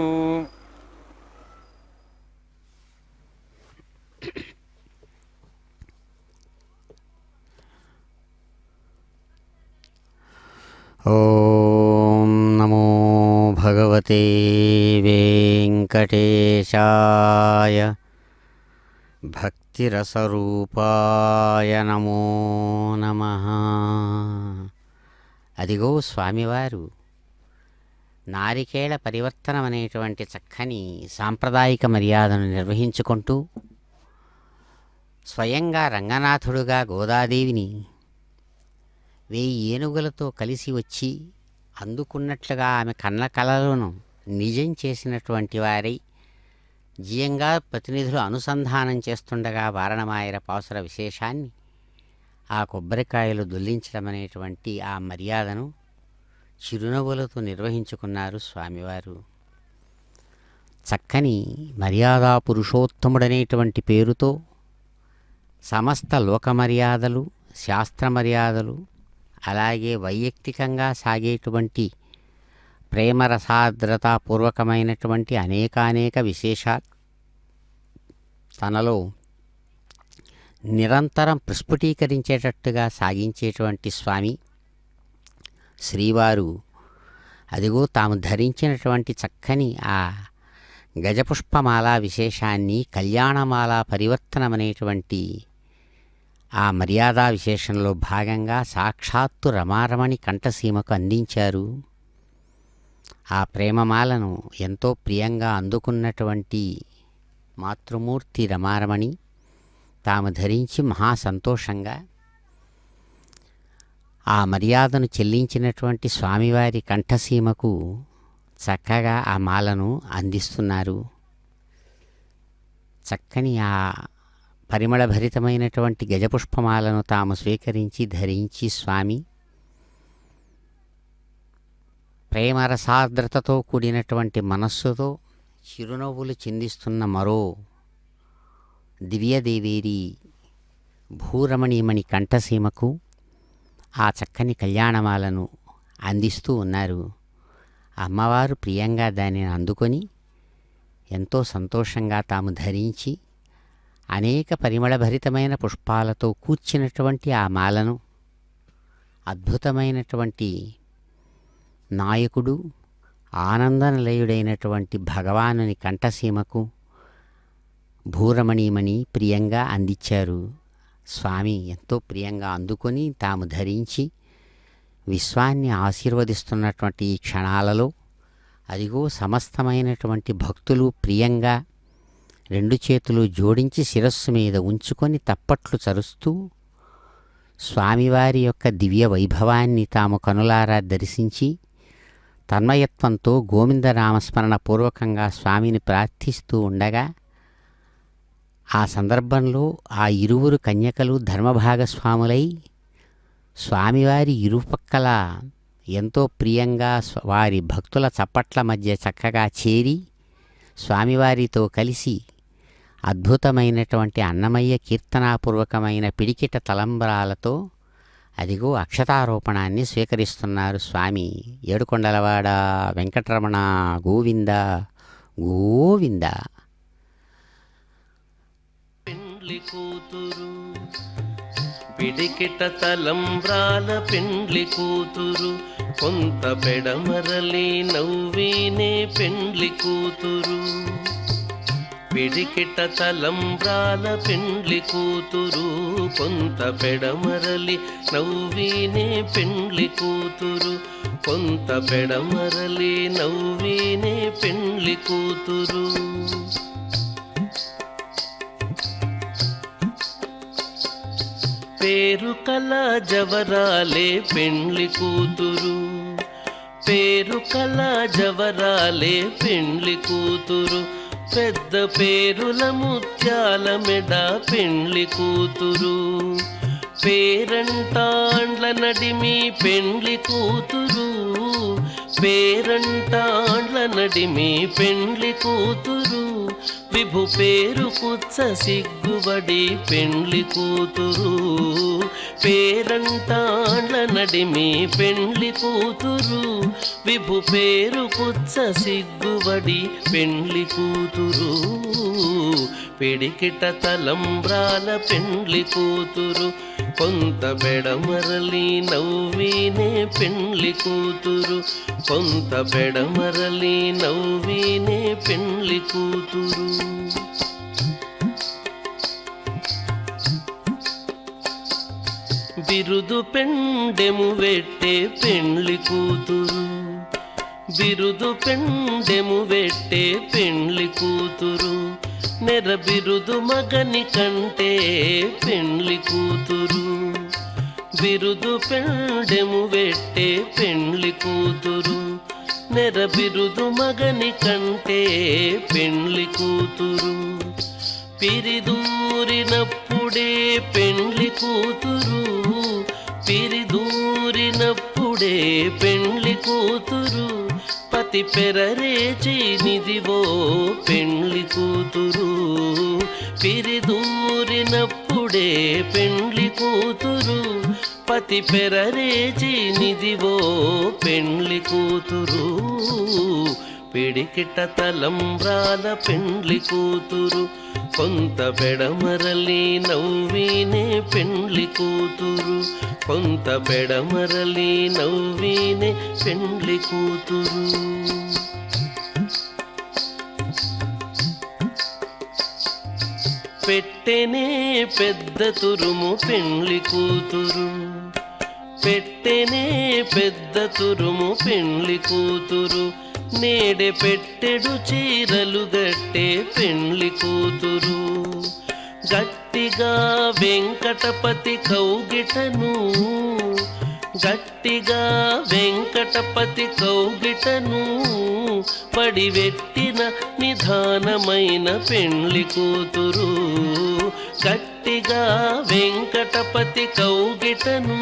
[SPEAKER 2] ఓం నమో భగవతే వెంకటేశాయ భక్తిరసరూపాయ నమో నమః. అదిగో స్వామివారు నారికేళ పరివర్తనం అనేటువంటి చక్కని సాంప్రదాయిక మర్యాదను నిర్వహించుకుంటూ స్వయంగా రంగనాథుడుగా గోదాదేవిని 1000 ఏనుగులతో కలిసి వచ్చి అందుకున్నట్లుగా ఆమె కన్న కలలను నిజం చేసినటువంటి వారై జీయంగా ప్రతినిధులు అనుసంధానం చేస్తుండగా వారణమాయర పాసుర విశేషాన్ని ఆ కొబ్బరికాయలు దొల్లించడం అనేటువంటి ఆ మర్యాదను చిరునవ్వులతో నిర్వహించుకున్నారు స్వామివారు. చక్కని మర్యాదా పురుషోత్తముడనేటువంటి పేరుతో సమస్త లోక మర్యాదలు, శాస్త్ర మర్యాదలు, అలాగే వైయక్తికంగా సాగేటువంటి ప్రేమరసాద్రతాపూర్వకమైనటువంటి అనేకానేక విశేషాలు తనలో నిరంతరం ప్రస్ఫుటీకరించేటట్టుగా సాగించేటువంటి స్వామి శ్రీవారు అదిగో తాము ధరించినటువంటి చక్కని ఆ గజపుష్పమాల విశేషాన్ని కళ్యాణమాల పరివర్తనమనేటువంటి ఆ మర్యాదా విశేషంలో భాగంగా సాక్షాత్తు రమారమణి కంఠసీమకు అందించారు. ఆ ప్రేమమాలను ఎంతో ప్రియంగా అందుకున్నటువంటి మాతృమూర్తి రమారమణి తాము ధరించి మహాసంతోషంగా ఆ మర్యాదను చెల్లించినటువంటి స్వామివారి కంఠసీమకు చక్కగా ఆ మాలను అందిస్తున్నారు. చక్కని ఆ పరిమళభరితమైనటువంటి గజపుష్పమాలను తాము స్వీకరించి ధరించి స్వామి ప్రేమరసార్ద్రతతో కూడినటువంటి మనస్సుతో చిరునవ్వులు చిందిస్తున్న మరో దివ్యదేవేరి భూరమణీమణి కంఠసీమకు ఆ చక్కని కళ్యాణమాలను అందిస్తూ ఉన్నారు. అమ్మవారు ప్రియంగా దానిని అందుకొని ఎంతో సంతోషంగా తాము ధరించి అనేక పరిమళభరితమైన పుష్పాలతో కూర్చినటువంటి ఆ మాలను అద్భుతమైనటువంటి నాయకుడు ఆనందనిలయుడైనటువంటి భగవానుని కంఠసీమకు భూరమణీమణి ప్రియంగా అందించారు. స్వామి ఎంతో ప్రియంగా అందుకొని తాము ధరించి విశ్వాన్ని ఆశీర్వదిస్తున్నటువంటి ఈ క్షణాలలో అదిగో సమస్తమైనటువంటి భక్తులు ప్రియంగా 2 చేతులు జోడించి శిరస్సు మీద ఉంచుకొని తప్పట్లు చరుస్తూ స్వామివారి యొక్క దివ్య వైభవాన్ని తాము కనులారా దర్శించి తన్మయత్వంతో గోవిందనామస్మరణ పూర్వకంగా స్వామిని ప్రార్థిస్తూ ఉండగా ఆ సందర్భంలో ఆ ఇరువురు కన్యకలు ధర్మభాగస్వాములై స్వామివారి ఇరుపక్కల ఎంతో ప్రియంగా వారి భక్తుల చప్పట్ల మధ్య చక్కగా చేరి స్వామివారితో కలిసి అద్భుతమైనటువంటి అన్నమయ్య కీర్తనాపూర్వకమైన పిడికిట తలంబరాలతో అదిగో అక్షతారోపణాన్ని స్వీకరిస్తున్నారు స్వామి. ఏడుకొండలవాడ వెంకటరమణ గోవింద గోవింద.
[SPEAKER 3] పెండ్లి కూతురు పిడికిట తలంబ్రాల పెండ్లి కూతురు కొంత పెడమరలి నవ్వినే పెండ్లి కూతురు పిడికిట తలంబ్రాల పెండ్లి కూతురు కొంత పెడమరలి నవ్వినే పెండ్లి కూతురు కొంత పెడమరలి నవ్వినే పెండ్లి కూతురు పేరు కల జవరాలే పెండ్లి కూతురు పేరు కల జవరాలే పెండ్లి కూతురు పెద్ద పేరుల ముత్యాల మెడ పెండ్లి కూతురు పేరంటాండ్ల నడిమి పెండ్లి కూతురు పేరంటాండ్ల నడిమి పెండ్లి కూతురు విభు పేరు కుచ్చ సిగ్గుబడి పెండ్లి కూతురు పేరంటాండ్ల నడిమి పెండ్లి కూతురు విభు పేరు కుచ్చ సిగ్గుబడి పెండ్లి కూతురు పిడికిట తలంబ్రాల పెండ్లి కూతురు కొంత బెడమరలి నవ్వినే పెండ్లి కూతురు కొంత బెడమరలి నవ్వినే పెండ్లి కూతురు బిరుదు పెండెము వెట్టే పెండ్లి కూతురు బిరుదు పెండెము వెట్టే పెండ్లి కూతురు, నెర బిరుదు మగని కంటే పెండ్లి కూతురు. బిరుదు పెండెము వెట్టే పెండ్లి కూతురు, నెర బిరుదు మగని కంటే పెండ్లి కూతురు. పిరిదూరినప్పుడే పెండ్లి కూతురు, పిరిదూరినప్పుడే పెండ్లి కూతురు. పతి పెరరేచి నిదివో పెండ్లి కూతురు. పిరిదూరినప్పుడే పెండ్లి కూతురు, పతి పెరరేచి నిదివో పెండ్లి కూతురు. పిడికిట తలంబ్రాల పెండ్లి కూతురు, కొంత బెడమరలి నవ్వినే పెండ్లి కూతురు. కొంత బెడమరలి నవ్వినే పెండ్లి కూతురు. పెట్టెనే పెద్ద తురుము పెండ్లి కూతురు, పెట్టెనే పెద్ద తురుము పెండ్లి కూతురు. నేడే పెట్టెడు చీరలు గట్టే పెండ్లి కూతురు. గట్టిగా వెంకటపతి కౌగిటను, గట్టిగా వెంకటపతి కౌగిటను పడివెట్టిన నిధానమైన పెండ్లి కూతురు. గట్టిగా వెంకటపతి కౌగిటను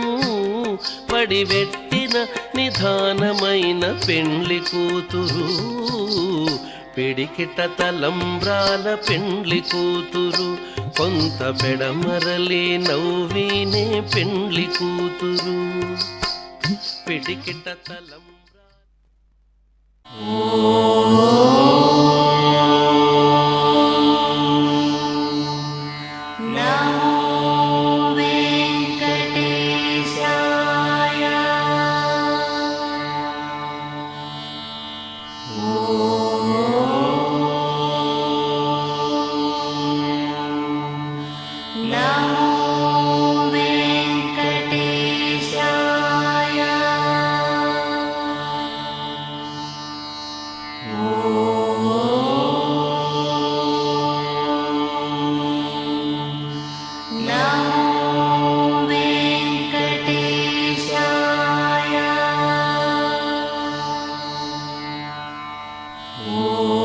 [SPEAKER 3] పడివెట్టిన నిధానమైన పెండ్లి కూతురు. పిడికిట తలంబ్రాల పెండ్లి కూతురు, కొంత బెడమరలి నవ్వినే పెండ్లి కూతురు. పిడికిట తలంబ్రాల
[SPEAKER 4] Oh